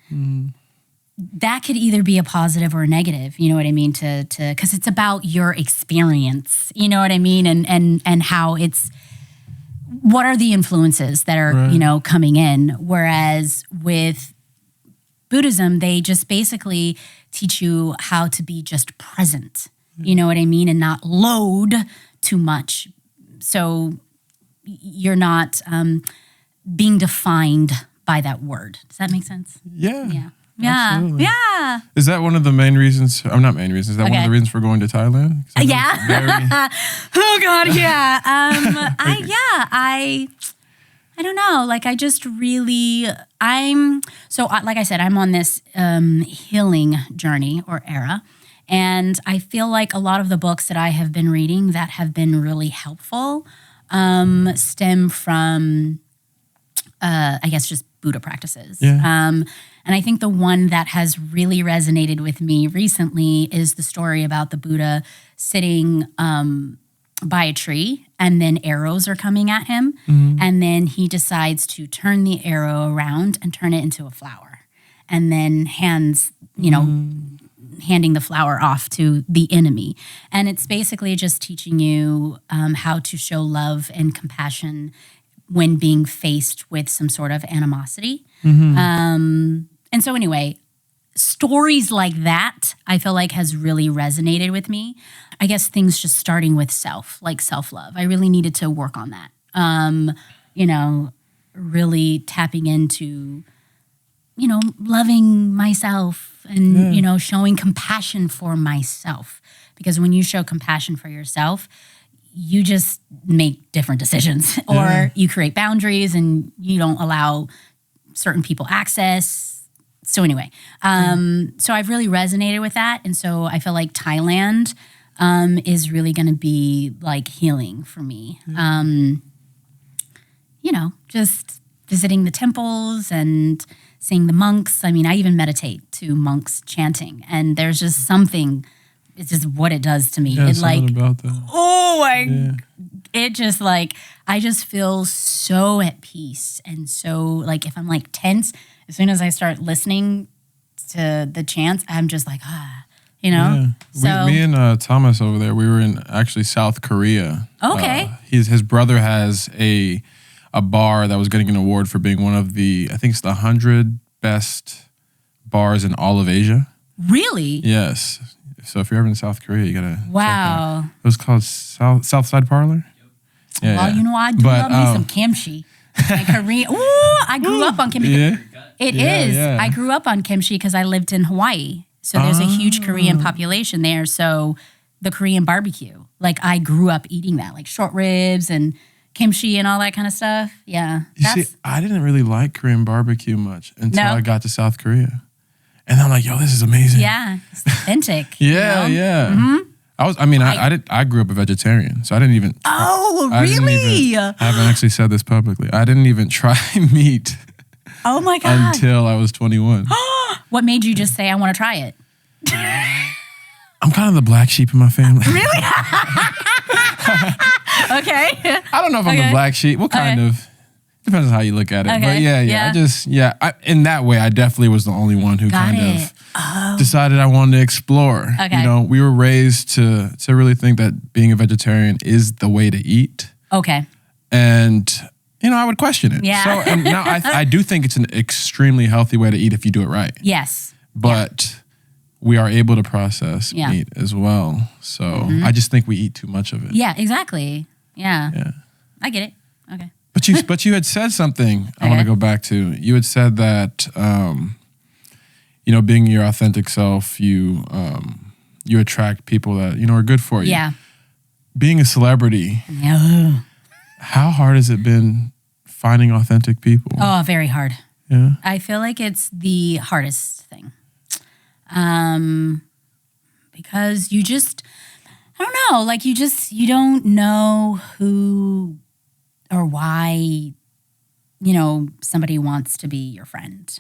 That could either be a positive or a negative, you know what I mean? Because it's about your experience, you know what I mean? And how it's, what are the influences that are, you know, coming in? Whereas with Buddhism, they just basically teach you how to be just present, you know what I mean? And not load too much. So you're not being defined by that word. Does that make sense? Yeah. Absolutely. Yeah. Is that one of the main reasons? I'm not main reasons. Is that one of the reasons for going to Thailand? Yeah. Oh God, yeah. I don't know. Like I just really, like I said, I'm on this healing journey or era. And I feel like a lot of the books that I have been reading that have been really helpful stem from, I guess, just Buddha practices. And I think the one that has really resonated with me recently is the story about the Buddha sitting by a tree and then arrows are coming at him. And then he decides to turn the arrow around and turn it into a flower. And then handing the flower off to the enemy. And it's basically just teaching you how to show love and compassion when being faced with some sort of animosity. And so anyway, stories like that, I feel like has really resonated with me. I guess things just starting with like self-love. I really needed to work on that. Really tapping into loving myself and, showing compassion for myself. Because when you show compassion for yourself, you just make different decisions or you create boundaries and you don't allow certain people access. So anyway, so I've really resonated with that. And so I feel like Thailand is really going to be like healing for me. Just visiting the temples and seeing the monks. I mean, I even meditate to monks chanting, and there's just something. It's just what it does to me. Yeah, it something about that. It just like I just feel so at peace, and so like if I'm like tense, as soon as I start listening to the chants, I'm just like Yeah. So Me and Thomas over there, we were in actually South Korea. Okay. His brother has a bar that was getting an award for being one of the, I think it's the 100 best bars in all of Asia. Really? Yes. So if you're ever in South Korea, you gotta check it out. Wow. It was called Southside Parlor. Yeah. Well, I do love me some kimchi. And Korean. Ooh, I grew up on kimchi. Yeah. It is. Yeah. I grew up on kimchi because I lived in Hawaii. So there's a huge Korean population there. So the Korean barbecue, like I grew up eating that, like short ribs and kimchi and all that kind of stuff. Yeah. You see, I didn't really like Korean barbecue much until I got to South Korea. And I'm like, yo, this is amazing. Yeah. It's authentic. Yeah. Mm-hmm. I grew up a vegetarian, so I didn't even. Oh, really? I haven't actually said this publicly. I didn't even try meat. Oh my God. Until I was 21. What made you just say, I want to try it? I'm kind of the black sheep in my family. Really? Okay. I don't know if I'm the black sheep. What kind of? Depends on how you look at it. Okay. But in that way, I definitely was the only one who decided I wanted to explore. Okay. We were raised to really think that being a vegetarian is the way to eat. Okay. And, I would question it. Yeah. So, and now I do think it's an extremely healthy way to eat if you do it right. Yes. But we are able to process meat as well. So I just think we eat too much of it. Yeah, exactly. Yeah. Yeah. I get it. Okay. But you had said something I want to go back to. You had said that, being your authentic self, you attract people that, are good for you. Yeah. Being a celebrity, how hard has it been finding authentic people? Oh, very hard. Yeah. I feel like it's the hardest thing. Because you just, I don't know, like you don't know who or why, somebody wants to be your friend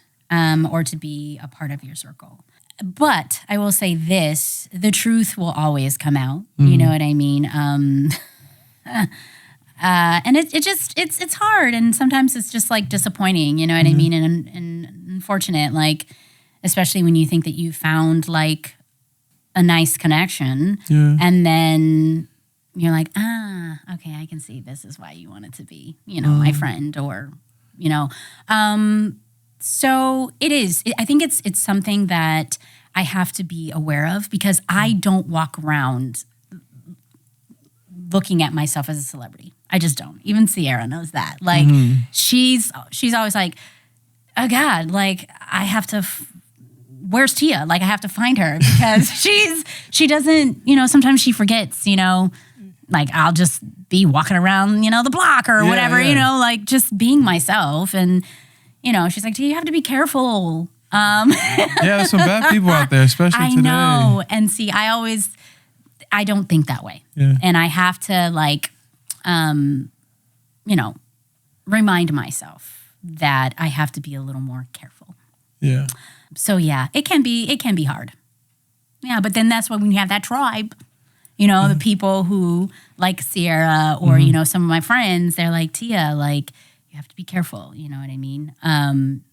or to be a part of your circle. But I will say this, the truth will always come out. You know what I mean? And it's hard. And sometimes it's just like disappointing, you know what I mean? And unfortunate, like, especially when you think that you found like a nice connection and then you're like, okay, I can see this is why you wanted to be, my friend or, so it is. I think it's something that I have to be aware of because I don't walk around looking at myself as a celebrity. I just don't. Even Sierra knows that. Like she's always like, oh God, like I have to, where's Tia? Like I have to find her because she doesn't, sometimes she forgets, like I'll just be walking around, the block or whatever, like just being myself. And, she's like, you have to be careful. There's some bad people out there, especially today. I know. And see, I don't think that way. Yeah. And I have to like, remind myself that I have to be a little more careful. Yeah. So yeah, it can be hard. Yeah, but then that's when you have that tribe, the people who like Sierra or, some of my friends, they're like, Tia, like you have to be careful. You know what I mean?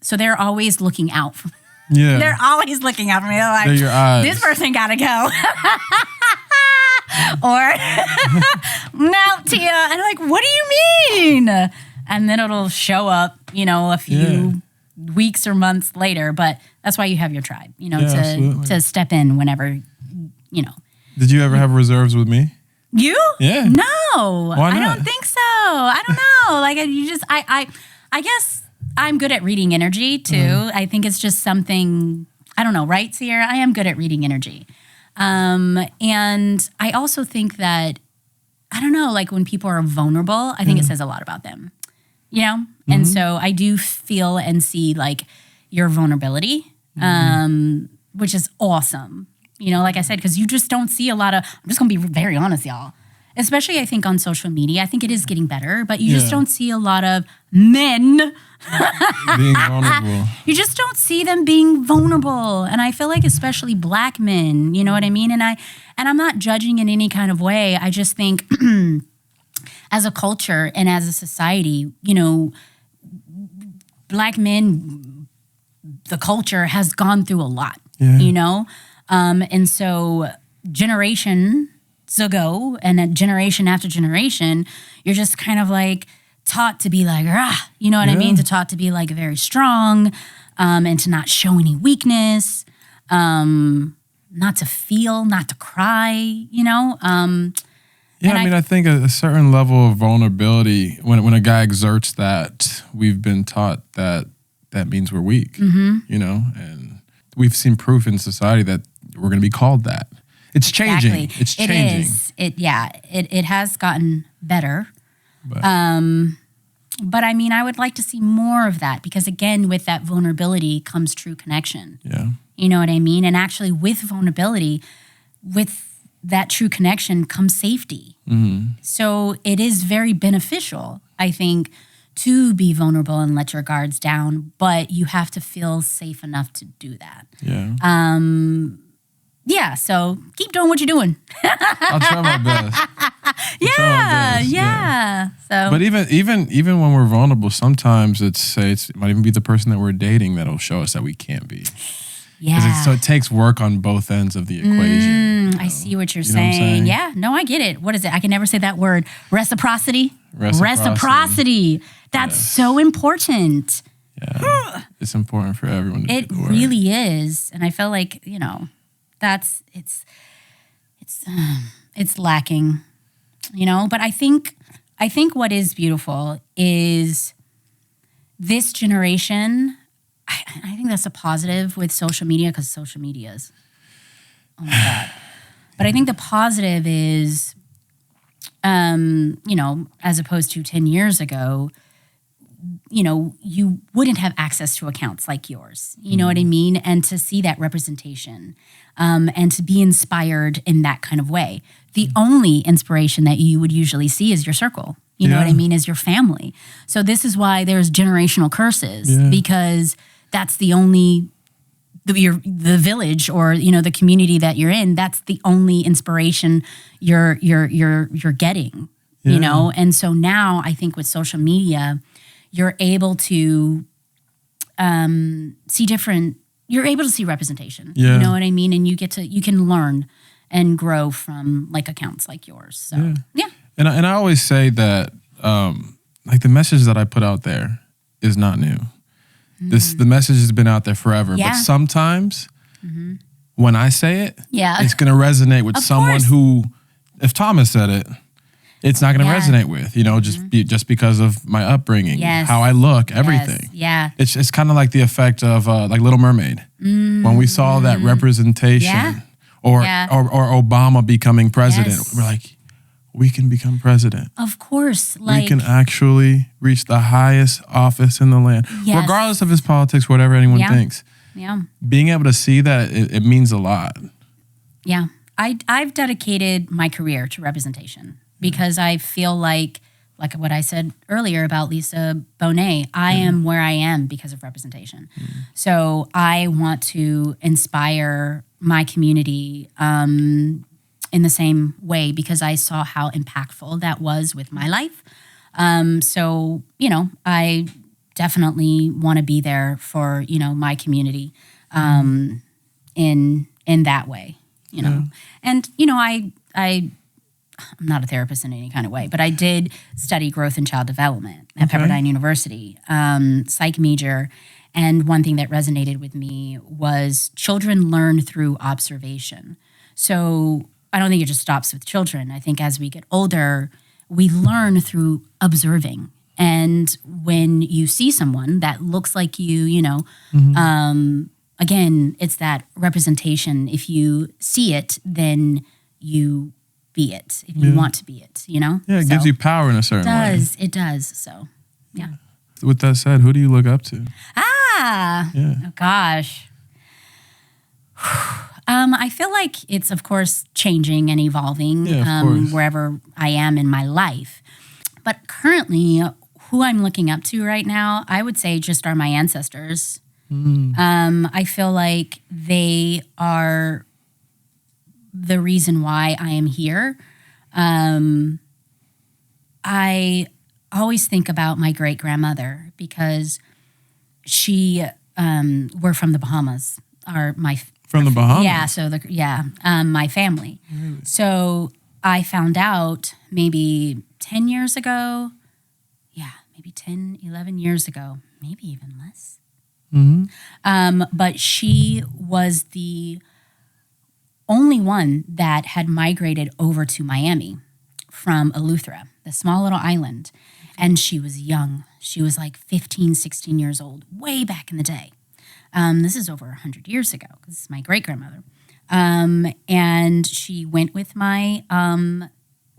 So they're always looking out for me. Yeah. They're always looking out for me. They're like, they're your eyes. This person gotta go. Or, no, Tia. And I'm like, what do you mean? And then it'll show up, a few weeks or months later. But that's why you have your tribe, to step in whenever, Did you ever have reserves with me? You? Yeah. No. Why not? I don't think so. I don't know. Like I guess I'm good at reading energy too. I think it's just something, I don't know, right, Sierra? I am good at reading energy. And I also think that, I don't know, like when people are vulnerable, I think it says a lot about them, you know? And so I do feel and see like your vulnerability, which is awesome. You know, like I said, because you just don't see a lot of, I'm just going to be very honest, y'all. Especially, I think, on social media. I think it is getting better, but you just don't see a lot of men being vulnerable. You just don't see them being vulnerable. And I feel like especially Black men, you know what I mean? And I'm not judging in any kind of way. I just think as a culture and as a society, you know, Black men, the culture has gone through a lot, you know? And so generations ago and then generation after generation, you're just kind of like taught to be like, rah, you know what I mean? To taught to be like very strong and to not show any weakness, not to feel, not to cry, you know? I think a certain level of vulnerability, when a guy exerts that, we've been taught that means we're weak, you know? And we've seen proof in society that we're going to be called that. It's changing. Exactly. It's changing. It has gotten better. But I mean, I would like to see more of that because again, with that vulnerability comes true connection. Yeah. You know what I mean? And actually with vulnerability, with that true connection comes safety. So it is very beneficial, I think, to be vulnerable and let your guards down, but you have to feel safe enough to do that. Yeah. So keep doing what you're doing. I'll try my best. Yeah. So, but even when we're vulnerable, sometimes it might even be the person that we're dating that'll show us that we can't be. Yeah. So it takes work on both ends of the equation. You know? I see what you're You know what I'm saying. saying? Yeah. No, I get it. What is it? I can never say that word. Reciprocity. That's so important. Yeah. It's important for everyone to It do the work. really is. And I feel like, you know, it's lacking, you know, but I think what is beautiful is this generation. I think that's a positive with social media because social media is, oh my God. But I think the positive is, you know, as opposed to 10 years ago, you know, you wouldn't have access to accounts like yours, you know what I mean? And to see that representation and to be inspired in that kind of way. The only inspiration that you would usually see is your circle, you know what I mean, is your family. So this is why there's generational curses because that's the only, the village or, you know, the community that you're in, that's the only inspiration you're getting, you know? And so now I think with social media, you're able to you're able to see representation. You know what I mean? And you can learn and grow from like accounts like yours. So yeah. And I always say that like the message that I put out there is not new. The message has been out there forever. But sometimes when I say it, it's gonna resonate with someone who, if Thomas said it, it's not going to resonate with, you know, just because of my upbringing, how I look, everything. It's kind of like the effect of like Little Mermaid. When we saw that representation or Obama becoming president, we're like, we can become president. Of course. We can actually reach the highest office in the land, regardless of his politics, whatever anyone thinks. Being able to see that, it means a lot. Yeah. I've dedicated my career to representation. Because I feel like what I said earlier about Lisa Bonet, I am where I am because of representation. So I want to inspire my community in the same way because I saw how impactful that was with my life. So, you know, I definitely want to be there for, you know, my community in that way, you know. And, you know, I'm not a therapist in any kind of way, but I did study growth and child development at Pepperdine University, psych major. And one thing that resonated with me was children learn through observation. So I don't think it just stops with children. I think as we get older, we learn through observing And when you see someone that looks like you know, again, it's that representation. If you see it, then you be it. If you want to be it, you know? Yeah, it gives you power in a certain way. It does. So, yeah. With that said, who do you look up to? Oh, gosh. I feel like it's, of course, changing and evolving wherever I am in my life. But currently, who I'm looking up to right now, I would say just are my ancestors. I feel like they are the reason why I am here. I always think about my great-grandmother because she, we're from the Bahamas, From the Bahamas? Yeah, so my family. Really? So I found out maybe 10 years ago, maybe 10, 11 years ago, maybe even less. But she was the only one that had migrated over to Miami from Eleuthera, the small little island. And she was young. She was like 15, 16 years old, way back in the day. This is over 100 years ago. This is my great-grandmother. And she went with my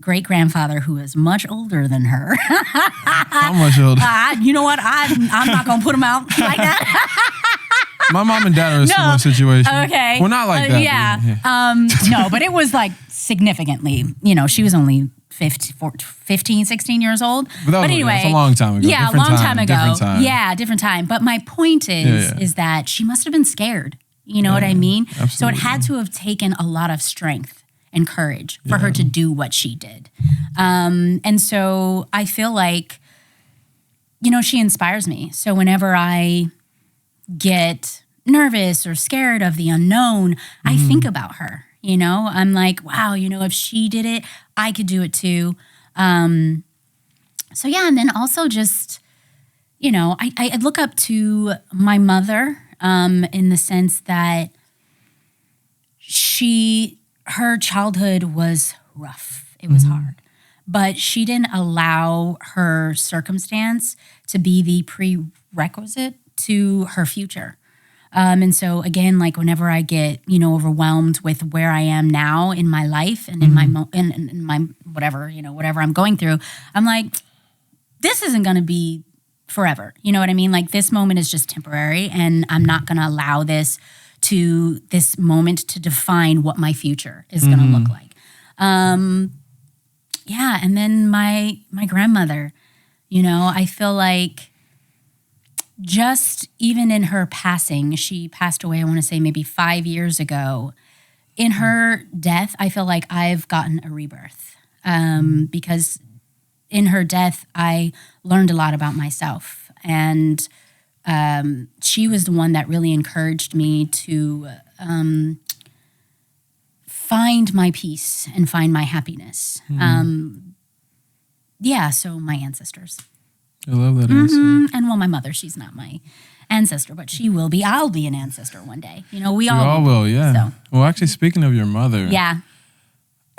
great-grandfather, who is much older than her. How much older? You know what? I'm not going to put him out like that. My mom and dad are in a similar situation. Okay. Well, not like that. No, but it was like significantly, you know, she was only 15, 16 years old. But anyway, it's a long time ago. Yeah, different a long time ago. Different time. Yeah, different time. But my point is that she must have been scared. You know what I mean? Absolutely. So it had to have taken a lot of strength and courage for her to do what she did. And so I feel like, you know, she inspires me. So whenever I get nervous or scared of the unknown, I think about her. You know, I'm like, wow, you know, if she did it, I could do it too. So yeah, and then also just, you know, I look up to my mother in the sense that her childhood was rough. It was hard. But she didn't allow her circumstance to be the prerequisite to her future. And so again, like whenever I get, you know, overwhelmed with where I am now in my life and in my in my whatever, you know, whatever I'm going through, I'm like, this isn't going to be forever. You know what I mean? Like this moment is just temporary, and I'm not going to allow this moment to define what my future is going to look like. Yeah, and then my grandmother, you know, I feel like just even in her passing, she passed away, I want to say maybe 5 years ago. In her death, I feel like I've gotten a rebirth because in her death, I learned a lot about myself. And she was the one that really encouraged me to find my peace and find my happiness. So my ancestors. I love that answer. And well, my mother, she's not my ancestor, but she will be. I'll be an ancestor one day. You know, we all will, yeah. So. Well, actually, speaking of your mother, yeah.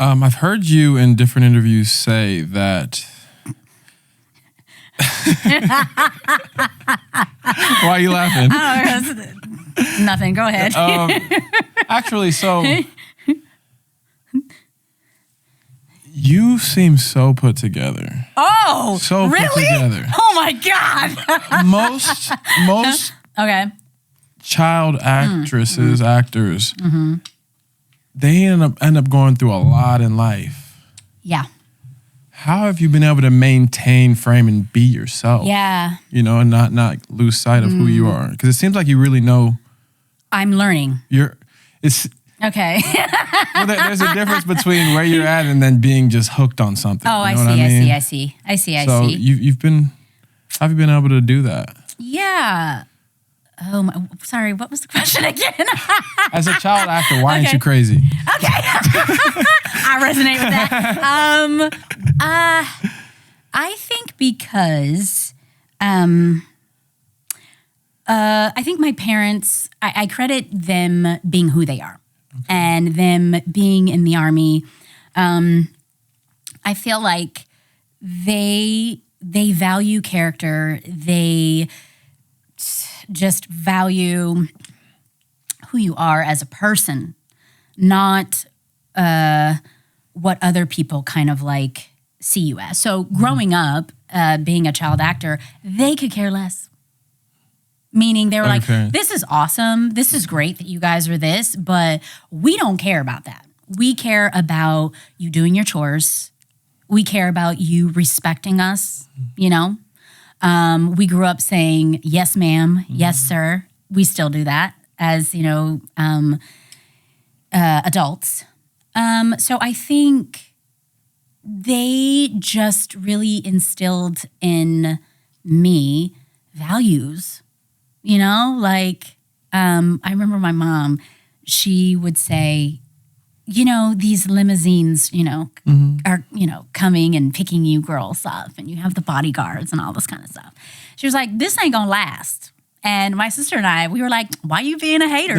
I've heard you in different interviews say that. Why are you laughing? Nothing. Go ahead. Actually, so you seem so put together. Oh, so really? Put together. Oh my God. most okay. child actresses, actors, they end up going through a lot in life. Yeah. How have you been able to maintain, frame, and be yourself? Yeah. You know, and not lose sight of who you are, because it seems like you really know. I'm learning. Okay. Well, there's a difference between where you're at and then being just hooked on something. Oh, you know I see. So you've been, how have you been able to do that? Yeah. Oh, sorry. What was the question again? As a child actor, why aren't you crazy? Okay. I resonate with that. I think because I think my parents, I credit them being who they are. And them being in the Army, I feel like they they value character. They just value who you are as a person, not what other people kind of like see you as. So growing up, being a child actor, they could care less. Meaning they were like, this is awesome. This is great that you guys are this, but we don't care about that. We care about you doing your chores. We care about you respecting us, you know? We grew up saying, yes, ma'am, yes, sir. We still do that as, you know, adults. So I think they just really instilled in me values, you know? Like, I remember my mom, she would say, you know, these limousines, you know, are, you know, coming and picking you girls up and you have the bodyguards and all this kind of stuff. She was like, this ain't gonna last. And my sister and I, we were like, why you being a hater?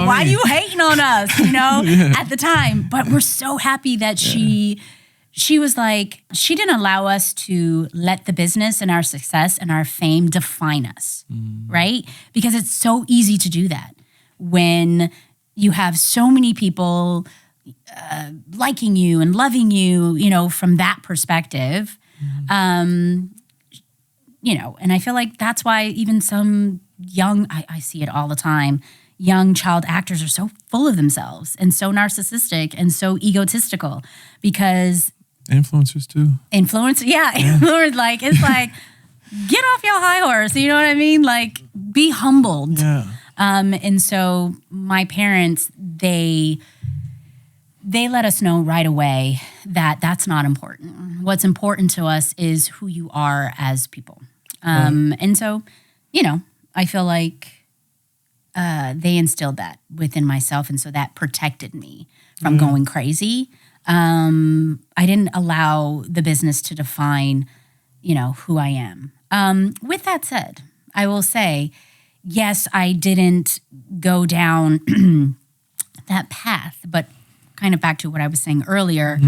Why you hating on us, you know, at the time? But we're so happy that she was like, she didn't allow us to let the business and our success and our fame define us, right? Because it's so easy to do that when you have so many people liking you and loving you, you know, from that perspective. You know, and I feel like that's why even some young, I see it all the time, young child actors are so full of themselves and so narcissistic and so egotistical because... Influencers too. Influence, like, it's like, get off your high horse, you know what I mean? Like, be humbled. Yeah. And so my parents, they let us know right away that that's not important. What's important to us is who you are as people. And so, you know, I feel like they instilled that within myself. And so that protected me from going crazy. I didn't allow the business to define, you know, who I am. With that said, I will say, yes, I didn't go down that path, but kind of back to what I was saying earlier,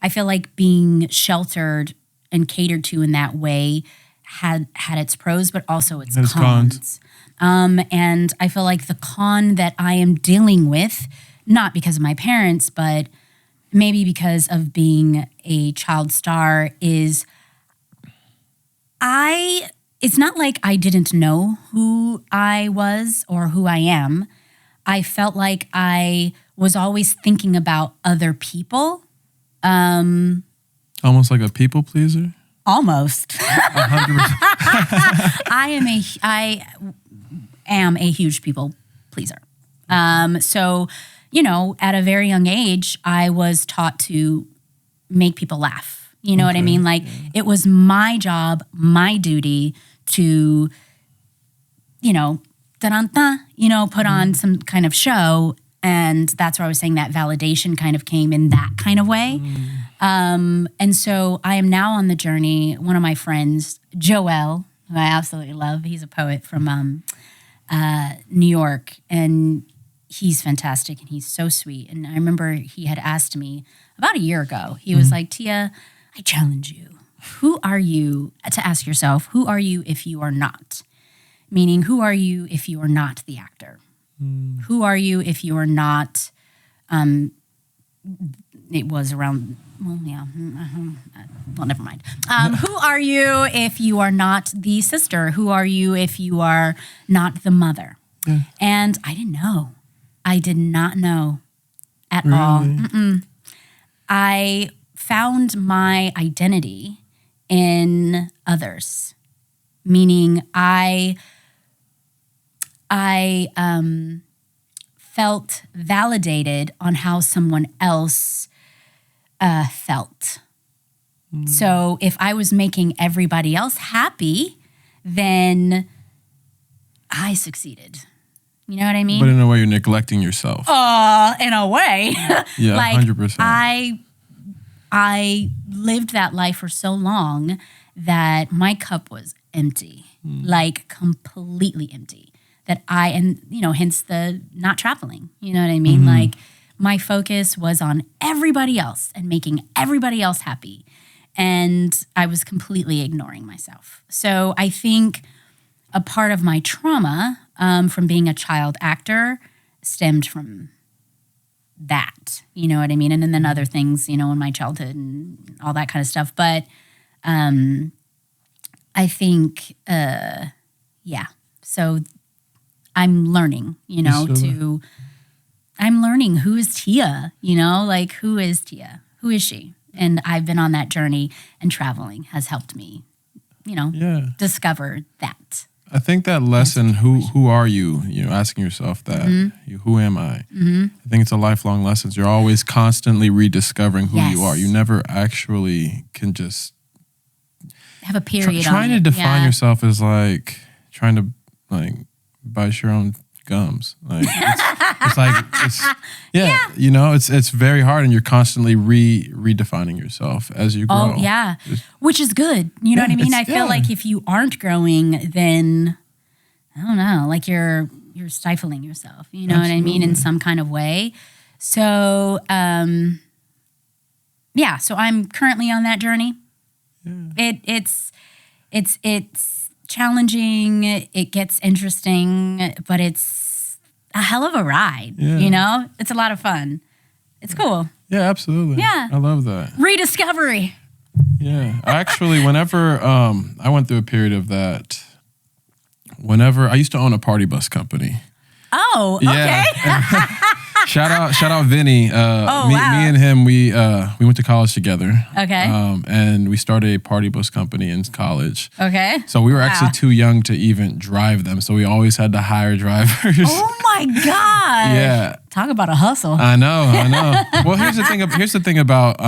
I feel like being sheltered and catered to in that way had its pros, but also its cons. And I feel like the con that I am dealing with, not because of my parents, but maybe because of being a child star, is it's not like I didn't know who I was or who I am. I felt like I was always thinking about other people. Almost like a people pleaser? Almost. 100%. I am a huge people pleaser. So, you know, at a very young age, I was taught to make people laugh. You know what I mean? Like, it was my job, my duty to, you know, put on some kind of show. And that's where I was saying that validation kind of came in that kind of way. And so I am now on the journey. One of my friends, Joel, who I absolutely love, he's a poet from New York, and he's fantastic and he's so sweet. And I remember he had asked me about a year ago, he was like, Tia, I challenge you. Who are you, to ask yourself, who are you if you are not? Meaning, who are you if you are not the actor? Who are you if you are not, it was around, well, never mind. Who are you if you are not the sister? Who are you if you are not the mother? And I didn't know. I did not know at all. I found my identity in others, meaning I felt validated on how someone else felt. So if I was making everybody else happy, then I succeeded. You know what I mean? But in a way, you're neglecting yourself. In a way. Yeah, like 100%. I lived that life for so long that my cup was empty, like completely empty. And hence the not traveling. You know what I mean? Like, my focus was on everybody else and making everybody else happy. and I was completely ignoring myself. So I think a part of my trauma from being a child actor stemmed from that, you know what I mean? And then other things, you know, in my childhood and all that kind of stuff. But I think, so I'm learning, you know, I'm learning who is Tia, you know, like who is Tia? Who is she? And I've been on that journey, and traveling has helped me, you know, discover that. I think that lesson, who are you? You know, asking yourself that, who am I? I think it's a lifelong lesson. You're always constantly rediscovering who you are. You never actually can just have a period. Trying to define yourself is like trying to bite your own gums. Like you know, it's very hard, and you're constantly redefining yourself as you grow. Oh yeah, which is good. You know what I mean? I feel like if you aren't growing, then I don't know, like you're stifling yourself. You know what I mean, in some kind of way. So so I'm currently on that journey. It's challenging. It gets interesting, but it's a hell of a ride. You know, it's a lot of fun. It's cool. Yeah, absolutely. Yeah, I love that rediscovery. Yeah, actually, whenever I went through a period of that. Whenever I used to own a party bus company. Oh, okay. Shout out Vinny. Me and him, we went to college together. Okay. And we started a party bus company in college. Okay. So we were actually too young to even drive them. So we always had to hire drivers. Oh my God. Yeah. Talk about a hustle. I know. Well, here's the thing about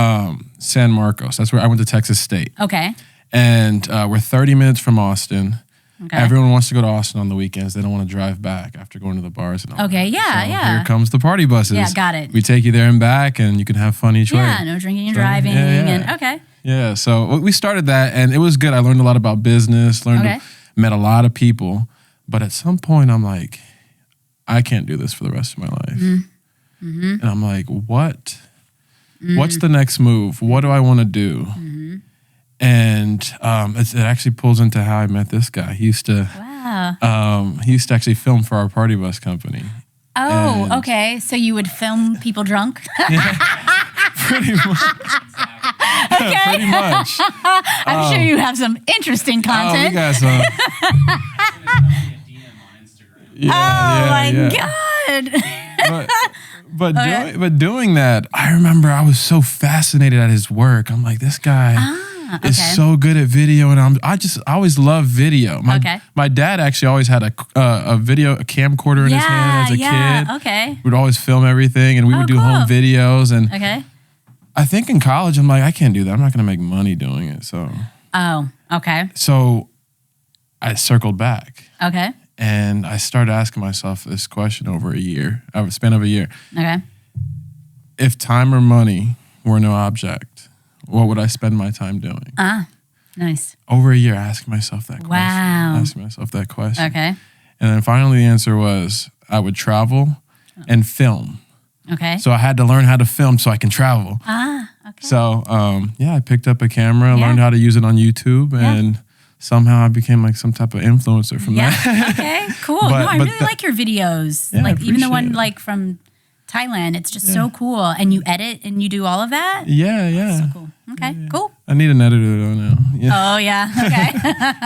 San Marcos. That's where I went to Texas State. Okay. And we're 30 minutes from Austin. Okay. Everyone wants to go to Austin on the weekends. They don't want to drive back after going to the bars and all that. Here comes the party buses. Yeah, got it. We take you there and back, and you can have fun each way. Yeah, no drinking and driving. And okay. Yeah, so we started that, and it was good. I learned a lot about business, met a lot of people. But at some point, I'm like, I can't do this for the rest of my life. Mm-hmm. And I'm like, what? Mm-hmm. What's the next move? What do I want to do? Mm-hmm. And it actually pulls into how I met this guy. He used to actually film for our party bus company. Oh, okay. So you would film people drunk? Yeah, pretty much. Okay. Pretty much. I'm sure you have some interesting content. We got some. God. But doing that, I remember I was so fascinated at his work. I'm like, this guy is so good at video, and I always loved video. My dad actually always had a camcorder in his hand as a kid. Okay. We'd always film everything, and we would do home videos. And I think in college, I'm like, I can't do that. I'm not going to make money doing it. So. Oh, okay. So I circled back. Okay. And I started asking myself this question over a span of a year. Okay. If time or money were no object, what would I spend my time doing? Nice. Over a year, asking myself that question. Wow. Asking myself that question. Okay. And then finally the answer was I would travel and film. Okay. So I had to learn how to film so I can travel. Okay. So, I picked up a camera, learned how to use it on YouTube, and somehow I became like some type of influencer from that. Okay, cool. I really like your videos. Yeah, like even the one like from Thailand, it's just so cool. And you edit and you do all of that? Yeah. That's so cool. Okay, cool. I need an editor though now. Yeah. Oh yeah, okay.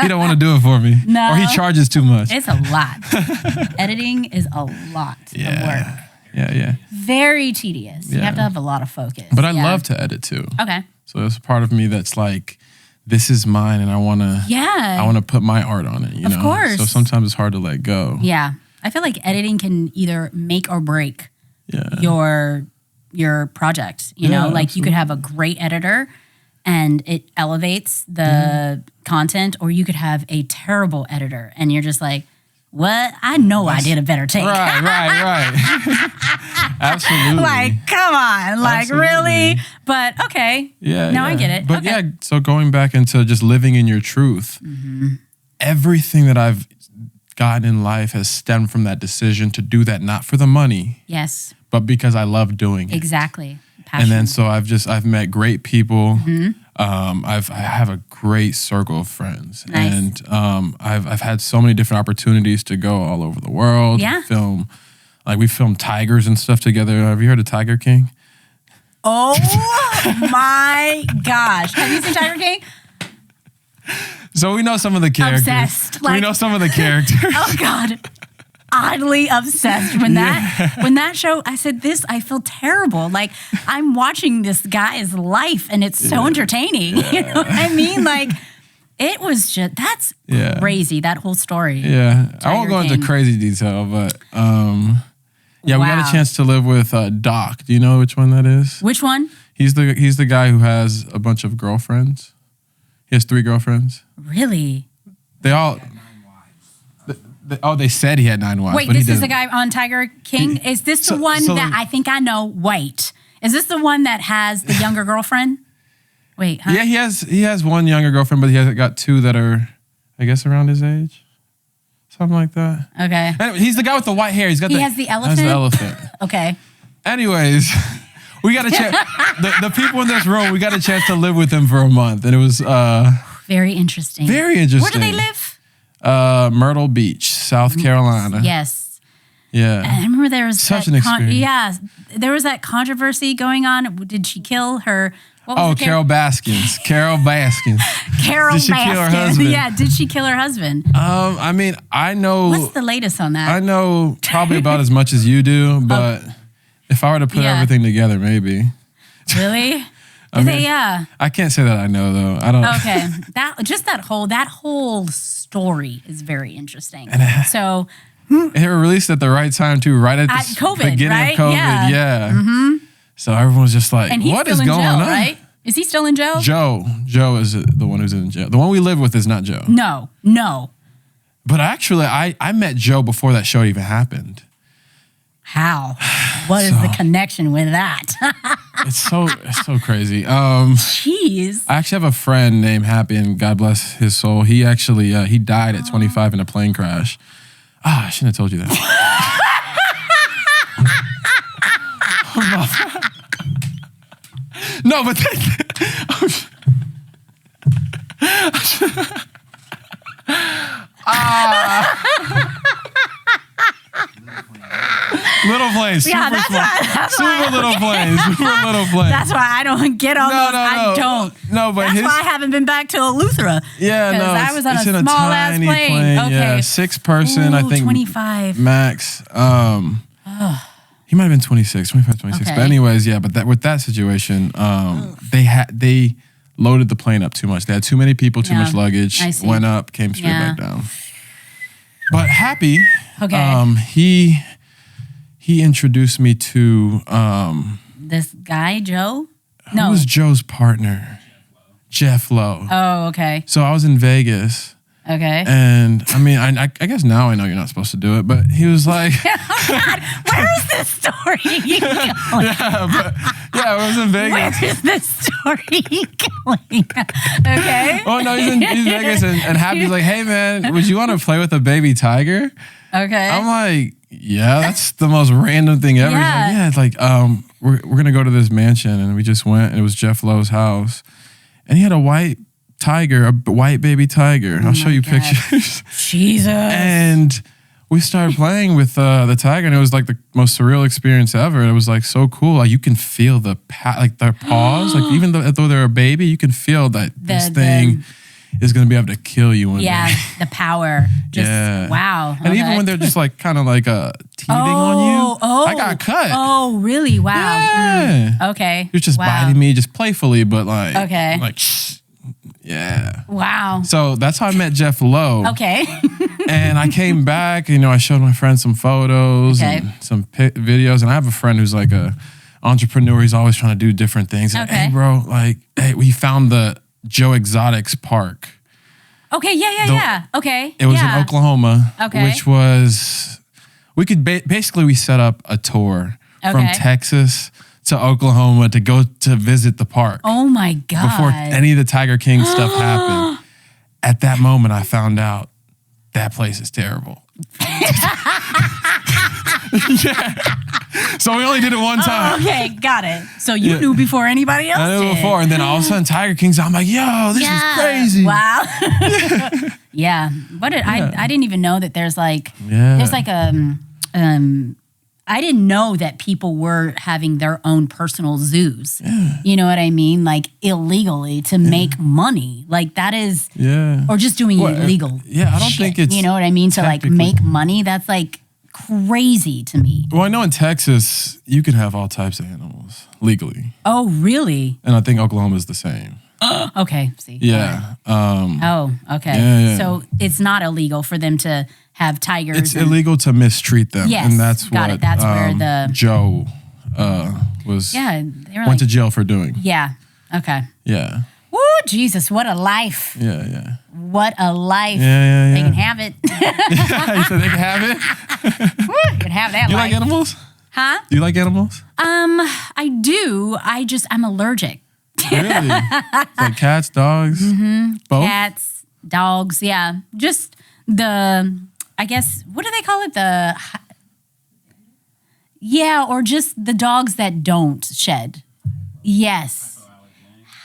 He don't want to do it for me. No. Or he charges too much. It's a lot. Editing is a lot of work. Yeah. Very tedious. You have to have a lot of focus. But I love to edit too. Okay. So there's a part of me that's like, this is mine, and I wanna put my art on it. You know? Of course. So sometimes it's hard to let go. Yeah, I feel like editing can either make or break your project. You know, like you could have a great editor, and it elevates the content, or you could have a terrible editor, and you're just like, what? I know I did a better take. Right. Absolutely. Like, come on. Like, really? But okay. Yeah. Now I get it. But so going back into just living in your truth, everything that I've gotten in life has stemmed from that decision to do that, not for the money. Yes. But because I love doing it. Exactly. And then so I've met great people. I have a great circle of friends, Nice. and I've had so many different opportunities to go all over the world. Yeah. Film, like we filmed tigers and stuff together. Have you heard of Tiger King? Oh my gosh. Have you seen Tiger King? So we know some of the characters. Obsessed. We know some of the characters. Oh God. Oddly obsessed. When that show, I said, I feel terrible. Like I'm watching this guy's life and it's so entertaining. You know what I mean? Like it was just, that's crazy, that whole story. Yeah. I won't go Tiger into King. crazy detail, but we got Wow. a chance to live with Doc. Do you know which one that is? Which one? He's the guy who has a bunch of girlfriends. He has 3 girlfriends. Really? They all. They said he had 9 wives. Wait, but he this is the didn't. guy on Tiger King? Is this the one that I think I know? Wait. Is this the one that has the younger girlfriend? Wait, huh? Yeah, he has 1 younger girlfriend, but he has got 2 that are, I guess, around his age. Something like that. Okay. Anyway, he's the guy with the white hair. He has the elephant? Has the elephant. Okay. Anyways, we got a chance. the people in this room, we got a chance to live with him for a month, and it was Very interesting. very interesting. Where do they live? Myrtle Beach, South Carolina. Yes. Yeah. I remember there was Such that an experience. there was that controversy going on. Did she kill her? What was Oh, the Carol Baskins. Carol Baskins. Carol Did she kill her Baskin. husband? Yeah, did she kill her husband? I mean, I know. What's the latest on that? I know probably about as much as you do, but if I were to put Yeah. everything together, maybe. Really? I can't say that I know though. I don't. Okay. that whole story is very interesting. So It were released at the right time too, right at the COVID, beginning right? of COVID. Yeah. Mm-hmm. So everyone was just like, and he's "What still is in going jail, on?" right? Is he still in jail? Joe is the one who's in jail. The one we live with is not Joe. No. But actually, I met Joe before that show even happened. How? What is the connection with that? It's so crazy. Jeez. I actually have a friend named Happy, and God bless his soul. He actually he died at 25 in a plane crash. I shouldn't have told you that. No, but little planes, Yeah, super that's small, why- super little planes, super little planes. That's why I don't get on those. I don't. No, but That's why I haven't been back to Eleuthera. Yeah, no, I was on it's a in small ass tiny plane. Okay. Yeah, 6 person, I Ooh, think 25. max. He might have been 26, 25, 26. Okay. But anyways, yeah, but with that situation, they loaded the plane up too much. They had too many people, too Yeah, much luggage. I see. Went up, came straight Yeah. back down. But Happy, Okay. he introduced me to This guy, Joe? who was Joe's partner? Jeff Lowe. Oh, okay. So I was in Vegas. Okay. And I mean, I guess now I know you're not supposed to do it, but he was like, Where is this story going? yeah, I was in Vegas. Where is this story going? Okay. Oh no, he's in Vegas, and Happy's like, hey man, would you want to play with a baby tiger? Okay. I'm like, yeah, that's the most random thing ever. Yeah. He's like, yeah, it's like, we're gonna go to this mansion, and we just went, and it was Jeff Lowe's house, and he had a white tiger, a white baby tiger. I'll show you God. pictures. Jesus. And we started playing with the tiger, and it was like the most surreal experience ever. It was like so cool. Like you can feel the like their paws, like even though they're a baby, you can feel that this thing is going to be able to kill you one Yeah, day. the power. Just, Yeah. wow. And even Okay. when they're just like kind of like teething on you, I got cut. Oh, really? Wow. Yeah. Okay. He was just Wow. biting me, just playfully, but like, Okay. like, yeah. Wow. So that's how I met Jeff Lowe. Okay. And I came back, I showed my friends some photos and some videos. And I have a friend who's like a entrepreneur. He's always trying to do different things. Like, Okay. hey, bro, we found the Joe Exotics Park. Okay. Yeah. Okay. It was yeah. in Oklahoma, Okay. which was, we could basically we set up a tour from Okay. Texas to Oklahoma to go to visit the park Oh my God. before any of the Tiger King stuff happened. At that moment, I found out that place is terrible. Yeah. So we only did it one time. Okay, got it. So you Yeah. knew before anybody else I knew did. before, and then all of a sudden, Tiger King's. I'm like, yo, this is crazy. Wow. Yeah, but I didn't even know that there's like I didn't know that people were having their own personal zoos. Yeah. You know what I mean? Like illegally to make money. Like that is, or just doing illegal. Yeah, I don't shit, think it's. You know what I mean? To like technically- make money. That's like crazy to me. Well, I know in Texas you can have all types of animals legally, Oh, really? and I think Oklahoma is the same. Okay. See. Yeah. Oh, okay. Yeah. So it's not illegal for them to have tigers. It's illegal to mistreat them. Yes, And that's got what it. That's where the- Joe was Yeah, they were went to like, jail for doing. yeah. Okay. Yeah. Woo, Jesus, what a life. Yeah. What a life. Yeah. They can have it. You said they can have it? You can have that You life. like animals? Huh? Do you like animals? I do. I'm allergic. Really? Like cats, dogs? Mm-hmm. Both? Cats, dogs, yeah. Just I guess, what do they call it? Or just the dogs that don't shed. Yes.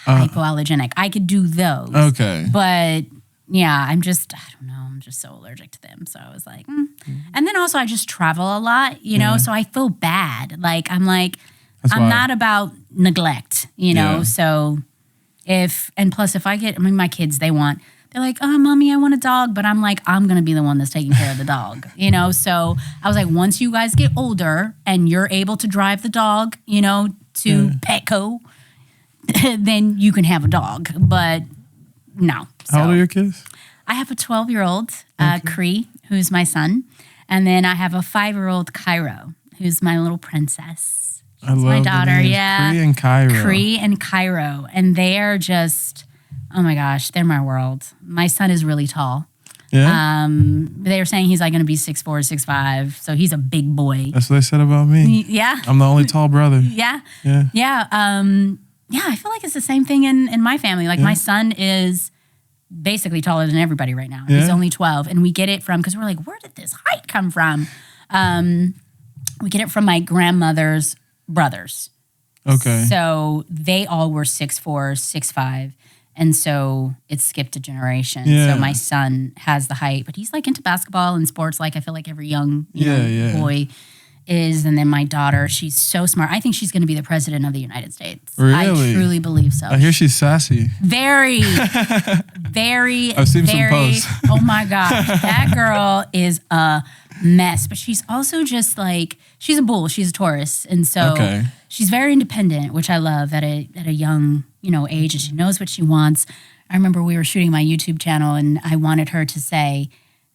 Hypoallergenic. I could do those. Okay. But yeah, I don't know. I'm just so allergic to them. So I was like, And then also I just travel a lot, you know, so I feel bad. Like, I'm That's why- not about neglect, you know? Yeah. So and plus if my kids, they're like, oh, mommy, I want a dog. But I'm like, I'm going to be the one that's taking care of the dog, you know? So I was like, once you guys get older and you're able to drive the dog, you know, to Petco, then you can have a dog. But no. How old are your kids? I have a 12-year-old, Cree, who's my son. And then I have a 5-year-old, Cairo, who's my little princess. I love my the daughter, names. yeah. Cree and Cairo. Cree and Cairo. And they are just, oh my gosh, they're my world. My son is really tall. Yeah? They were saying he's like going to be 6'4", 6'5", so he's a big boy. That's what they said about me. Yeah. I'm the only tall brother. Yeah. Yeah. Yeah. I feel like it's the same thing in my family. Like my son is basically taller than everybody right now. He's Yeah. only 12. And we get it from, because we're like, where did this height come from? We get it from my grandmother's brothers. Okay. So they all were 6'4", 6'5". And so it skipped a generation. Yeah. So my son has the height, but he's like into basketball and sports, like I feel like every young boy is. And then my daughter, she's so smart. I think she's going to be the president of the United States. Really? I truly believe so. I hear she's sassy. Very, very, I've seen some very, posts. oh my gosh, that girl is a mess. But she's also just like, she's a bull, she's a Taurus. And so Okay. she's very independent, which I love at a young, age, and she knows what she wants. I remember we were shooting my YouTube channel and I wanted her to say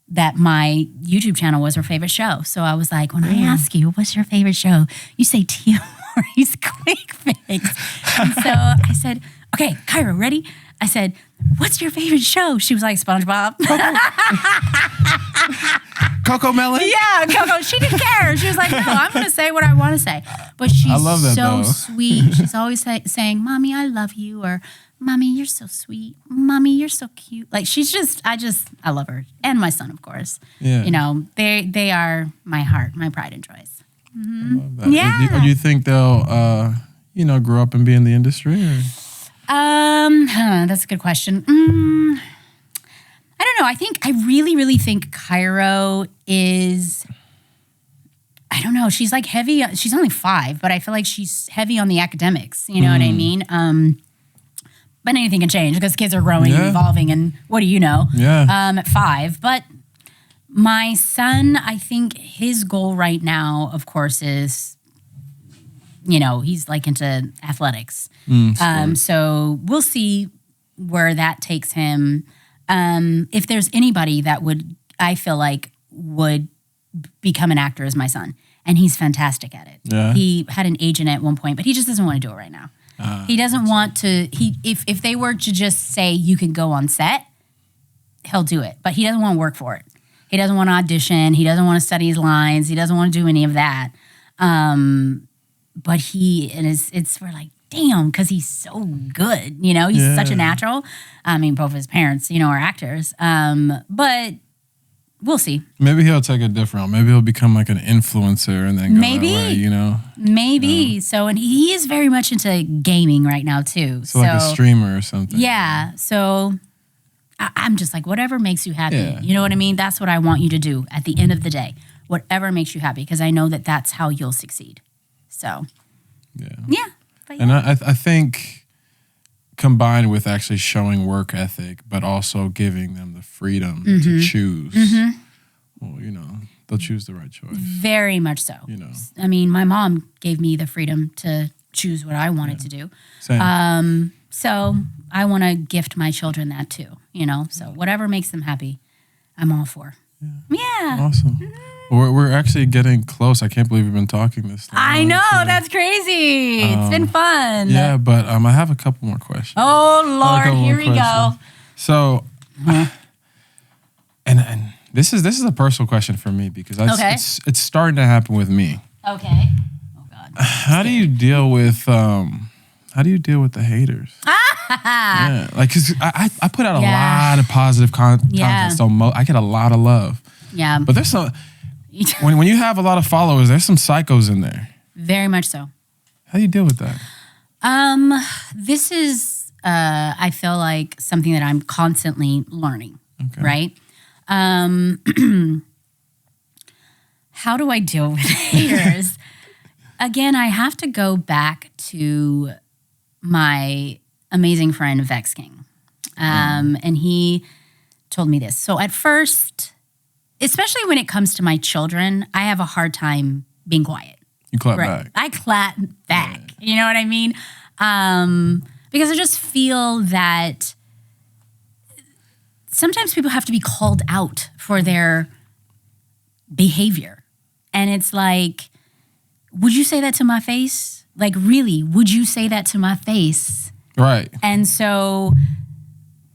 that my YouTube channel was her favorite show. So I was like, when I ask you, what's your favorite show? You say Tia Mowry's Quick Fix. And so I said, okay, Cairo, ready? I said, what's your favorite show? She was like, SpongeBob. Coco Melon? Yeah, Coco. She didn't care. She was like, no, I'm going to say what I want to say. But she's I love that, so though. sweet. She's always saying, Mommy, I love you. Or, Mommy, you're so sweet. Mommy, you're so cute. Like, she's just, I love her. And my son, of course. Yeah. They are my heart, my pride and joys. I love that. Yeah. Do you think they'll, grow up and be in the industry? Or? That's a good question. I don't know. I really, really think Cairo is, I don't know. She's like heavy. She's only 5, but I feel like she's heavy on the academics. You know what I mean? But anything can change because kids are growing and evolving, and what do you know? Yeah. At 5. But my son, I think his goal right now, of course, is, he's like into athletics. So we'll see where that takes him. If there's anybody that I feel like would become an actor, is my son. And he's fantastic at it. Yeah. He had an agent at one point, but he just doesn't want to do it right now. He doesn't want to, if they were to just say you can go on set, he'll do it. But he doesn't want to work for it. He doesn't want to audition. He doesn't want to study his lines. He doesn't want to do any of that. But we're like, damn, because he's so good. He's such a natural. I mean, both of his parents, are actors. But we'll see. Maybe he'll take a different. Maybe he'll become like an influencer and then go Maybe. that way, you know? Maybe. So, and he is very much into gaming right now too. So like a streamer or something. Yeah. So I'm just like, whatever makes you happy. Yeah. You know what I mean? That's what I want you to do at the end of the day. Whatever makes you happy, because I know that that's how you'll succeed. So, yeah. But And I think combined with actually showing work ethic, but also giving them the freedom to choose, well, you know, they'll choose the right choice. Very much so. You know. I mean, my mom gave me the freedom to choose what I wanted to do. Same. So I want to gift my children that too, you know? So whatever makes them happy, I'm all for. Yeah. Awesome. We're actually getting close. I can't believe we've been talking this long. I know. That's crazy. It's been fun. Yeah, but I have a couple more questions. Oh, Lord. Here we go. So, and this is a personal question for me because it's starting to happen with me. Okay. Oh, God. How do you deal with the haters? Yeah, like, cause I put out a lot of positive content, so I get a lot of love. Yeah. But there's some when you have a lot of followers, there's some psychos in there. Very much so. How do you deal with that? This is I feel like something that I'm constantly learning. Okay. Right? How do I deal with haters? Again, I have to go back to my amazing friend Vex King. And he told me this. So at first, especially when it comes to my children, I have a hard time being quiet. You clap back. I clap back. Yeah. You know what I mean? Because I just feel that sometimes people have to be called out for their behavior. And it's like, would you say that to my face? Like, really, would you say that to my face? Right. And so,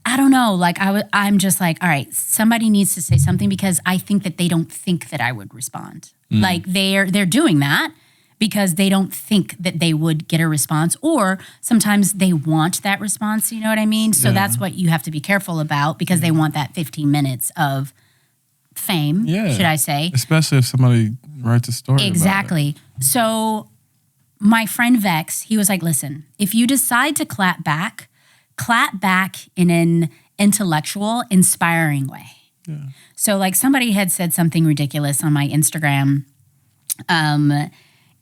I don't know. Like, I'm just like, all right, somebody needs to say something because I think that they don't think that I would respond. Like, they're doing that because they don't think that they would get a response, or sometimes they want that response. You know what I mean? So that's what you have to be careful about, because they want that 15 minutes of fame, should I say. Especially if somebody writes a story Exactly. about it. So my friend Vex, he was like, listen, if you decide to clap back in an intellectual, inspiring way. Yeah. So like somebody had said something ridiculous on my Instagram,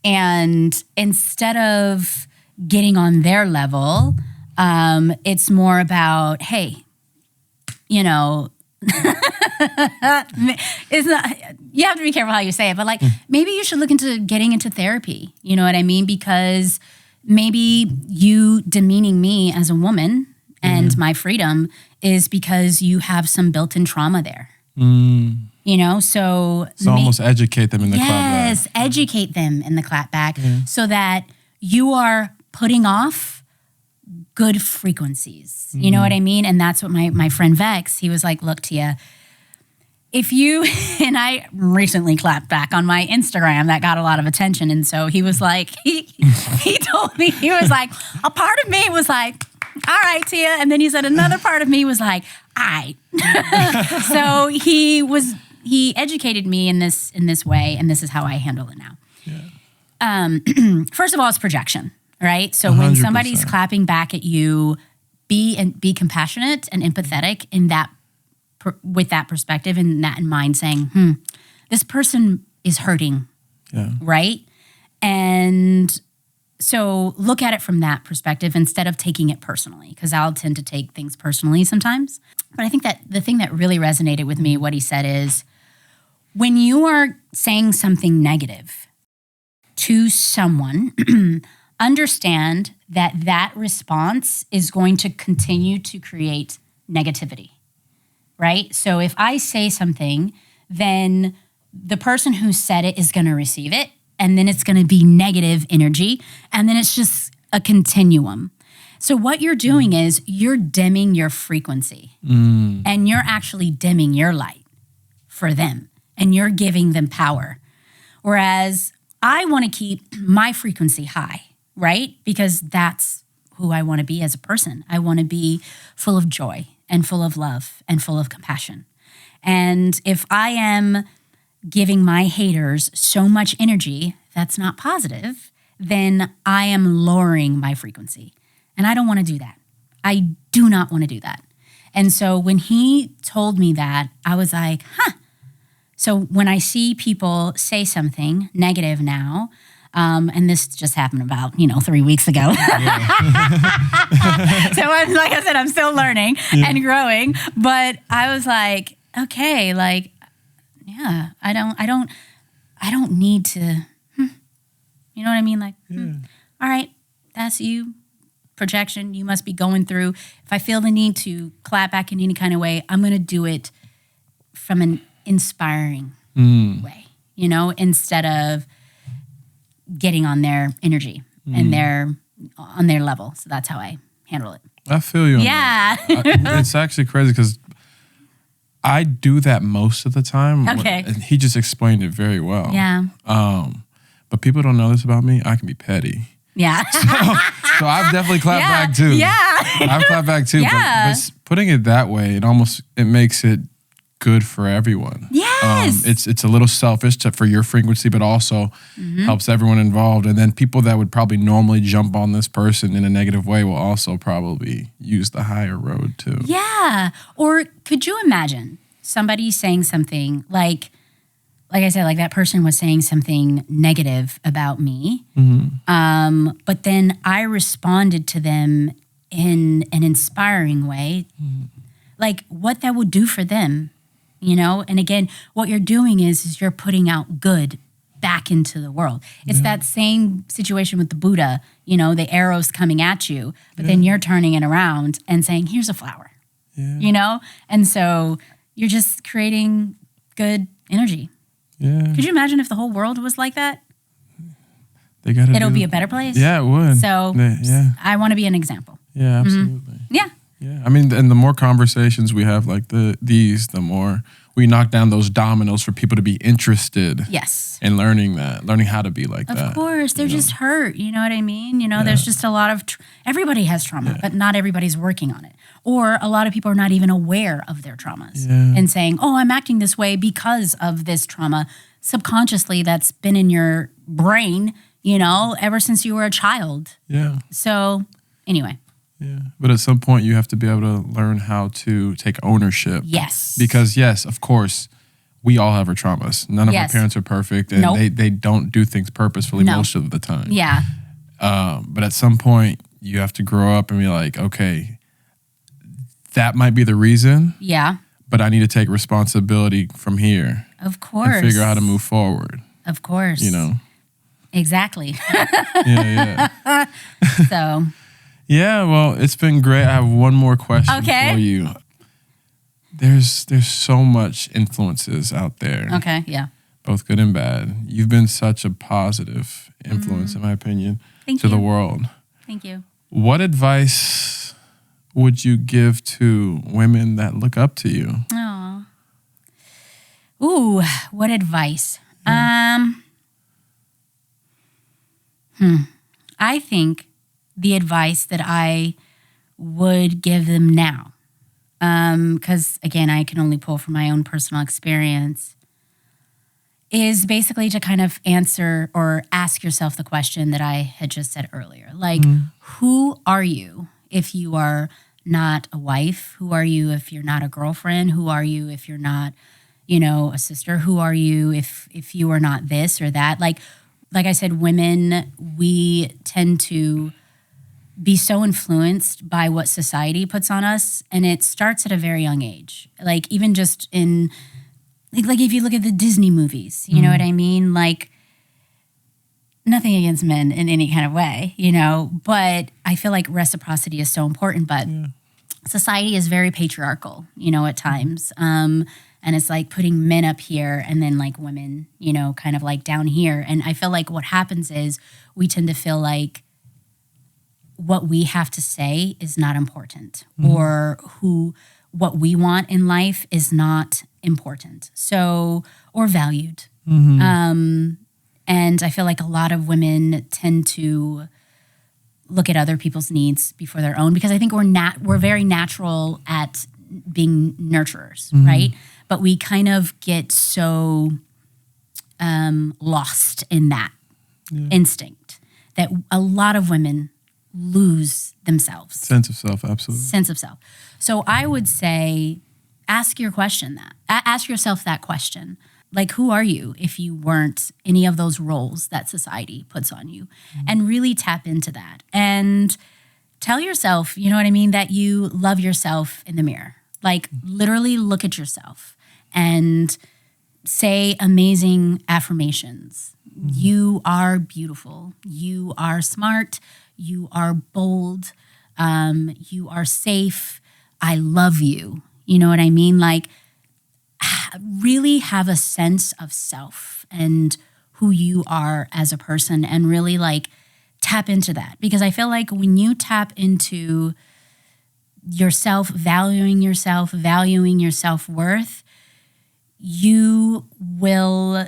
and instead of getting on their level, it's more about, hey, you know, it's not, you have to be careful how you say it, but like maybe you should look into getting into therapy. You know what I mean? Because maybe you demeaning me as a woman and my freedom is because you have some built-in trauma there. You know, so almost educate them in the clap back. Yes, educate them in the clap back so that you are putting off good frequencies. You know what I mean? And that's what my friend Vex, he was like, look, Tia, if you, and I recently clapped back on my Instagram that got a lot of attention. And so he was like, he told me, he was like, a part of me was like, all right, Tia. And then he said another part of me was like, all right. So he educated me in this way, and this is how I handle it now. Yeah. First of all, it's projection, right? So 100%. When somebody's clapping back at you, be compassionate and empathetic in that with that perspective and that in mind, saying, this person is hurting, right? And so look at it from that perspective instead of taking it personally, because I'll tend to take things personally sometimes. But I think that the thing that really resonated with me, what he said is, when you are saying something negative to someone, understand that that response is going to continue to create negativity, right? So if I say something, then the person who said it is going to receive it, and then it's going to be negative energy, and then it's just a continuum. So what you're doing is you're dimming your frequency, and you're actually dimming your light for them, and you're giving them power. Whereas I want to keep my frequency high, right? Because that's who I want to be as a person. I want to be full of joy and full of love and full of compassion. And if I am giving my haters so much energy that's not positive, then I am lowering my frequency. And I don't want to do that. I do not want to do that. And so when he told me that, I was like, huh. So when I see people say something negative now, and this just happened about, 3 weeks ago. So like I said, I'm still learning and growing, but I was like, okay, like, yeah, I don't need to, you know what I mean? Like, all right, that's you. Projection, you must be going through. If I feel the need to clap back in any kind of way, I'm going to do it from an inspiring way, instead of getting on their energy and on their level. So that's how I handle it. I feel you. Yeah. It's actually crazy because I do that most of the time. Okay. And he just explained it very well. Yeah. But people don't know this about me. I can be petty. Yeah. So I've definitely clapped back too. Yeah. I've clapped back too. Yeah. But putting it that way, it makes it good for everyone. Yes. It's a little selfish for your frequency, but also helps everyone involved. And then people that would probably normally jump on this person in a negative way will also probably use the higher road too. Yeah. Or could you imagine somebody saying something like I said, like that person was saying something negative about me, but then I responded to them in an inspiring way, like what that would do for them, And again, what you're doing is you're putting out good back into the world. It's that same situation with the Buddha, the arrows coming at you, but then you're turning it around and saying, here's a flower, And so you're just creating good energy. Yeah. Could you imagine if the whole world was like that? It'll be a better place. Yeah, it would. So I want to be an example. Yeah, absolutely. Yeah. Yeah. I mean, and the more conversations we have like these, the more we knock down those dominoes for people to be interested. Yes. In learning how to be like that. Of course. They're just hurt. You know what I mean? There's just a lot of, everybody has trauma, but not everybody's working on it. Or a lot of people are not even aware of their traumas and saying, oh, I'm acting this way because of this trauma. Subconsciously, that's been in your brain, ever since you were a child. Yeah. So anyway. Yeah. But at some point, you have to be able to learn how to take ownership. Yes. Because yes, of course, we all have our traumas. None of our parents are perfect, and they don't do things purposefully most of the time. Yeah. But at some point, you have to grow up and be like, okay, that might be the reason. Yeah. But I need to take responsibility from here. Of course. And figure out how to move forward. Of course. Exactly. Yeah. So. Yeah, well, it's been great. I have one more question for you. There's so much influences out there. Okay, yeah. Both good and bad. You've been such a positive influence, in my opinion, to the world. Thank you. What advice would you give to women that look up to you? Oh. Ooh, what advice? I think the advice that I would give them now, because again, I can only pull from my own personal experience, is basically to kind of answer or ask yourself the question that I had just said earlier. Like, who are you if you are not a wife? Who are you if you're not a girlfriend? Who are you if you're not, a sister? Who are you if you are not this or that? Like I said, women, we tend to be so influenced by what society puts on us, and it starts at a very young age. Like even just in, like if you look at the Disney movies, you know what I mean? Like nothing against men in any kind of way, but I feel like reciprocity is so important, but society is very patriarchal, at times. And it's like putting men up here and then like women, kind of like down here. And I feel like what happens is we tend to feel like what we have to say is not important, or what we want in life is not important. So, or valued. And I feel like a lot of women tend to look at other people's needs before their own, because I think we're very natural at being nurturers, right? But we kind of get so lost in that instinct that a lot of women lose themselves. Sense of self, absolutely. Sense of self. So I would say, ask yourself that question. Like, who are you if you weren't any of those roles that society puts on you? And really tap into that. And tell yourself, you know what I mean, that you love yourself in the mirror. Like, literally look at yourself and say amazing affirmations. You are beautiful. You are smart. You are bold. You are safe. I love you. You know what I mean? Like, really have a sense of self and who you are as a person, and really like tap into that. Because I feel like when you tap into yourself, valuing your self-worth, you will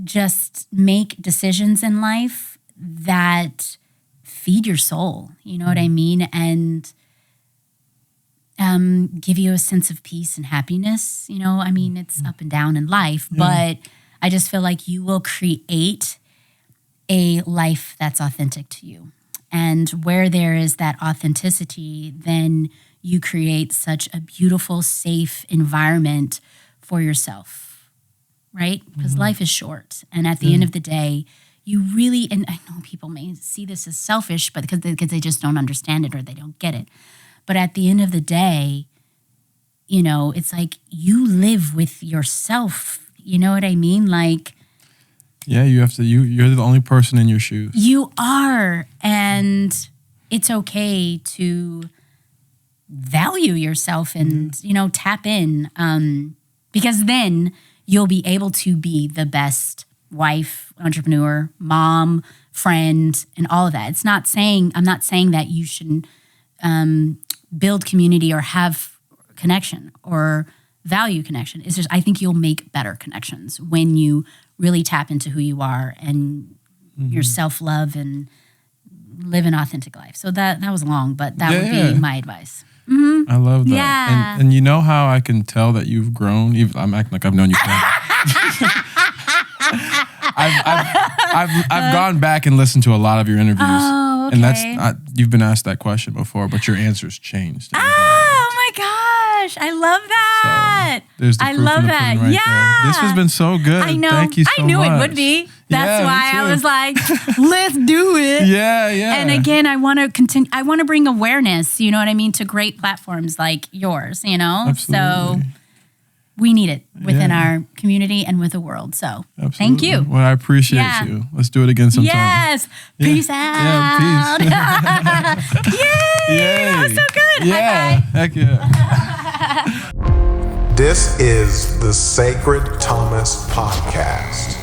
just make decisions in life that feed your soul, you know what I mean? And give you a sense of peace and happiness. You know, I mean, it's up and down in life, but I just feel like you will create a life that's authentic to you. And where there is that authenticity, then you create such a beautiful, safe environment for yourself, right? Because life is short. And at the end of the day, you really, and I know people may see this as selfish, but because they just don't understand it or they don't get it. But at the end of the day, you know, it's like you live with yourself. You know what I mean? Like, yeah, you have to, you're the only person in your shoes. You are. And it's okay to value yourself and, you know, tap in. Because then you'll be able to be the best wife, entrepreneur, mom, friend, and all of that. I'm not saying that you shouldn't build community or have connection or value connection. It's just, I think you'll make better connections when you really tap into who you are and your self-love and live an authentic life. So that was long, but that would be my advice. I love that. Yeah. And you know how I can tell that you've grown? I'm acting like I've known you forever. I've gone back and listened to a lot of your interviews. Oh, okay. And that's you've been asked that question before, but your answer's changed. Oh my gosh, I love that. So, there's the proof in the pudding right there. This has been so good. I know. Thank you so much. I knew it would be. That's why I was like, let's do it. Yeah. And again, I want to continue. I want to bring awareness, you know what I mean, to great platforms like yours, you know? Absolutely. So we need it within our community and with the world. So thank you. Well, I appreciate you. Let's do it again sometime. Yes. Peace out. Yeah, peace. Yay. That was so good. Yeah. Bye-bye. Heck yeah. This is the Sacred Thomas Podcast.